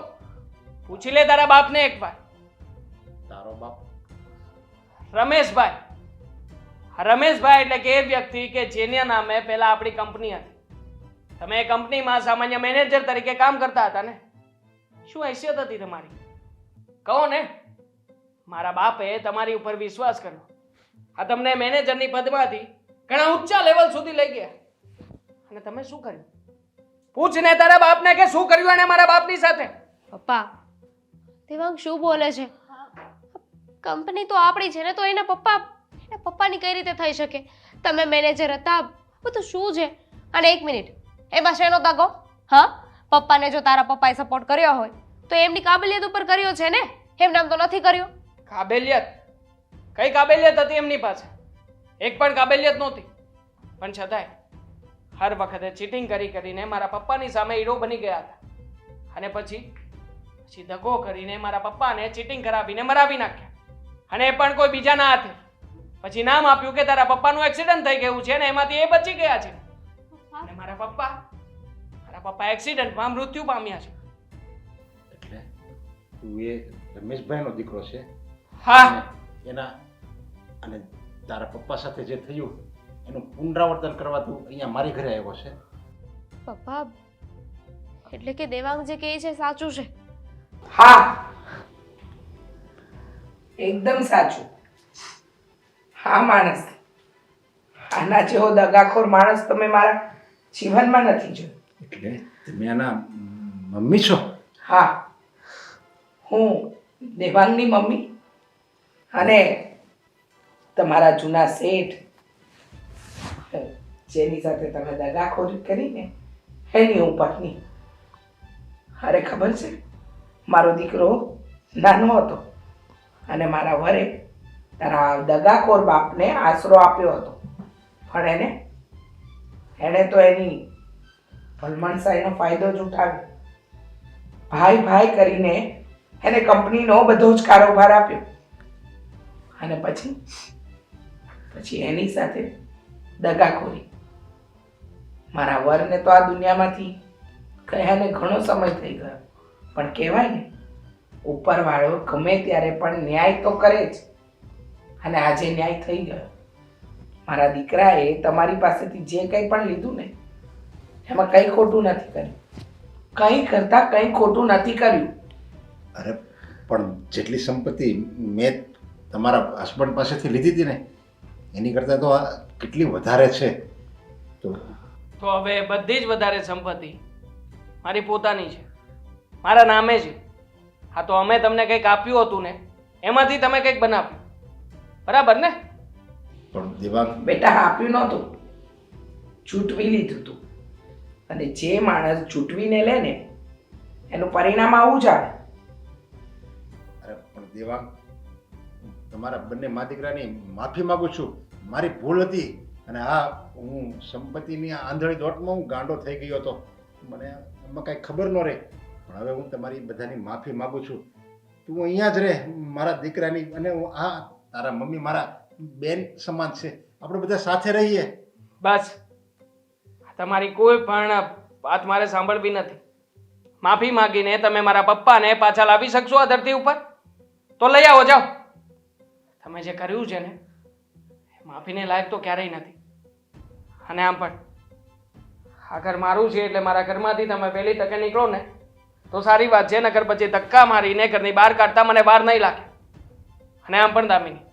પૂછી લે તારા બાપને એકવાર. તારો બાપ રમેશભાઈ. આ રમેશભાઈ એટલે કે એ વ્યક્તિ કે જેના નામે પહેલા આપણી કંપની હતી. તમે એ કંપનીમાં સામાન્ય મેનેજર તરીકે કામ કરતા હતા ને? શું हैसियत હતી તમારી? કહો ને. મારા બાપે તમારી ઉપર વિશ્વાસ કર્યો. આ તમને મેનેજરની પદમાંથી ઘણા ઊંચા લેવલ સુધી લઈ ગયા. અને તમે શું કર્યું? પૂછ ને તારા બાપને કે શું કર્યું એને મારા બાપની સાથે. પપ્પા, દેવાંગ શું બોલે છે? કંપની તો આપણી છે ને, તો એના પપ્પાની કઈ રીતે થઈ શકે? તમે મેનેજર હતા, બધું શું છે? અને એક મિનિટ, એમાં શેનો દગો? હા, પપ્પાને જો તારા પપ્પાએ સપોર્ટ કર્યો હોય તો એમની કાબેલિયત ઉપર કર્યો છે ને, એમ નામ તો નથી કર્યો. કાબેલિયત? કઈ કાબેલિયત હતી એમની પાસે? એક પણ કાબેલિયત નહોતી. પણ છતાંય હર વખતે ચીટિંગ કરીને મારા પપ્પાની સામે હીરો બની ગયા હતા. અને પછી દગો કરીને મારા પપ્પાને ચીટિંગ કરાવીને મરાવી નાખ્યા. અને એ પણ કોઈ બીજાના હાથે. પછી નામ આપ્યું કે તારા પપ્પાનું એક્સિડન્ટ થઈ ગયું છે ને એમાંથી એ બચી ગયા છે. અને મારા પપ્પા એક્સિડન્ટમાં મૃત્યુ પામ્યા છે. એટલે તું એ રમેશભાઈનો દીકરો છે? હા. અને એના અને તારા પપ્પા સાથે જે થયું એનું પુનરાવર્તન કરવા તું અહીંયા મારી ઘરે આવ્યો છે? પપ્પા, એટલે કે દેવાંગ જે કહે છે સાચું છે? હા, એકદમ સાચું. હા માણસ, આના જેવો દગાખોર માણસ તમે મારા જીવનમાં નથી જોયો. એટલે તમે આના મમ્મી છો? હા, હું દેવાંગની મમ્મી અને તમારા જૂના શેઠ જેની સાથે તમે દગાખોરી કરીને એની હું પત્ની. અરે ખબર છે, મારો દીકરો નાનો હતો અને મારા વરે તારા દગાખોર બાપને આશરો આપ્યો હતો. પણ એણે તો એની ભલમણસાઈનો ફાયદો જ ઉઠાવ્યો. ભાઈ કરીને એને કંપનીનો બધો જ કારોબાર આપ્યો. અને પછી એની સાથે દગાખોરી. મારા વરને તો આ દુનિયામાંથી કયાને ઘણો સમય થઈ ગયો. પણ કહેવાય ને, ઉપરવાળો ગમે ત્યારે પણ ન્યાય તો કરે જ. અને આજે ન્યાય થઈ ગયો. મારા દીકરાએ તમારી પાસેથી જે કંઈ પણ લીધું ને એમાં કંઈ ખોટું નથી કર્યું. કંઈ કરતાં કંઈ ખોટું નથી કર્યું. અરે પણ જેટલી સંપત્તિ મેં તમારા હસબન્ડ પાસેથી લીધી હતી ને એની કરતાં તો આ કેટલી વધારે છે. તો હવે બધી જ વધારે સંપત્તિ મારી પોતાની છે, મારા નામે છે. હા તો અમે તમને કંઈક આપ્યું હતું ને એમાંથી તમે કંઈક બનાવ્યું. બરાબર ને? પણ દેવાંગ, બેટા આપ્યું નહોતું, ચૂંટવી લીધું તું. અને જે માણસ ચૂંટવીને લે ને એનું પરિણામ આવું જ આવે. અરે પણ દેવાંગ, તમારા બંને મા દીકરાની માફી માંગુ છું. મારી ભૂલ હતી. અને હા, હું સંપત્તિની આંધળી દોટમાં હું ગાંડો થઈ ગયો હતો. મને એમાં કાંઈ ખબર ન રહે. પણ હવે હું તમારી બધાની માફી માંગુ છું. તું અહીંયા જ રહે મારા દીકરાની. અને હું તારા મમ્મી મારા બેન સમાન છે. આપણે બધા સાથે રહીએ. બસ તમારી કોઈ પણ વાત મારે સાંભળવી નથી. માફી માંગીને તમે મારા પપ્પાને પાછા લાવી શકશો આ ધરતી ઉપર? તો લઈ આવો, જાઓ. તમે જે કર્યું છે ને એ માફીને લાયક તો ક્યારેય નથી. અને આમ પણ આ ઘર મારું છે એટલે મારા ઘરમાંથી તમે પહેલી તકે નીકળો ને તો સારી વાત છે. નકર પછી ધક્કા મારીને ઘરની બહાર કાઢતા મને બહાર નહીં લાગે. અને આમ પણ દામિની,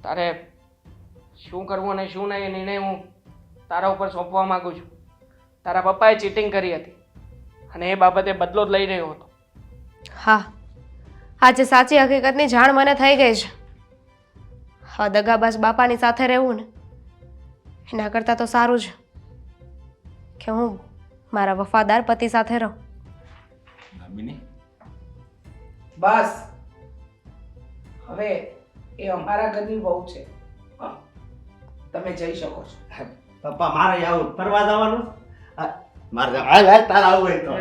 તારે શું કરવું અને શું નહીં એ નિર્ણય હું તારા ઉપર સોંપવા માંગુ છું. તારા પપ્પાએ ચીટિંગ કરી હતી અને એ બાબતે બદલો જ લઈ રહ્યો હતો. હા, આજે સાચી હકીકતની જાણ મને થઈ ગઈ છે. હા, દગાબાજ બાપાની સાથે રહેવું ને એના કરતાં તો સારું છે કે હું મારા વફાદાર પતિ સાથે રહું. દામિની, બસ હવે એ અમારા ઘરની વહુ છે. હા, તમે જઈ શકો છો. પપ્પા મારે આવું ફરવા જવાનું? મારે તારા આવું હોય તો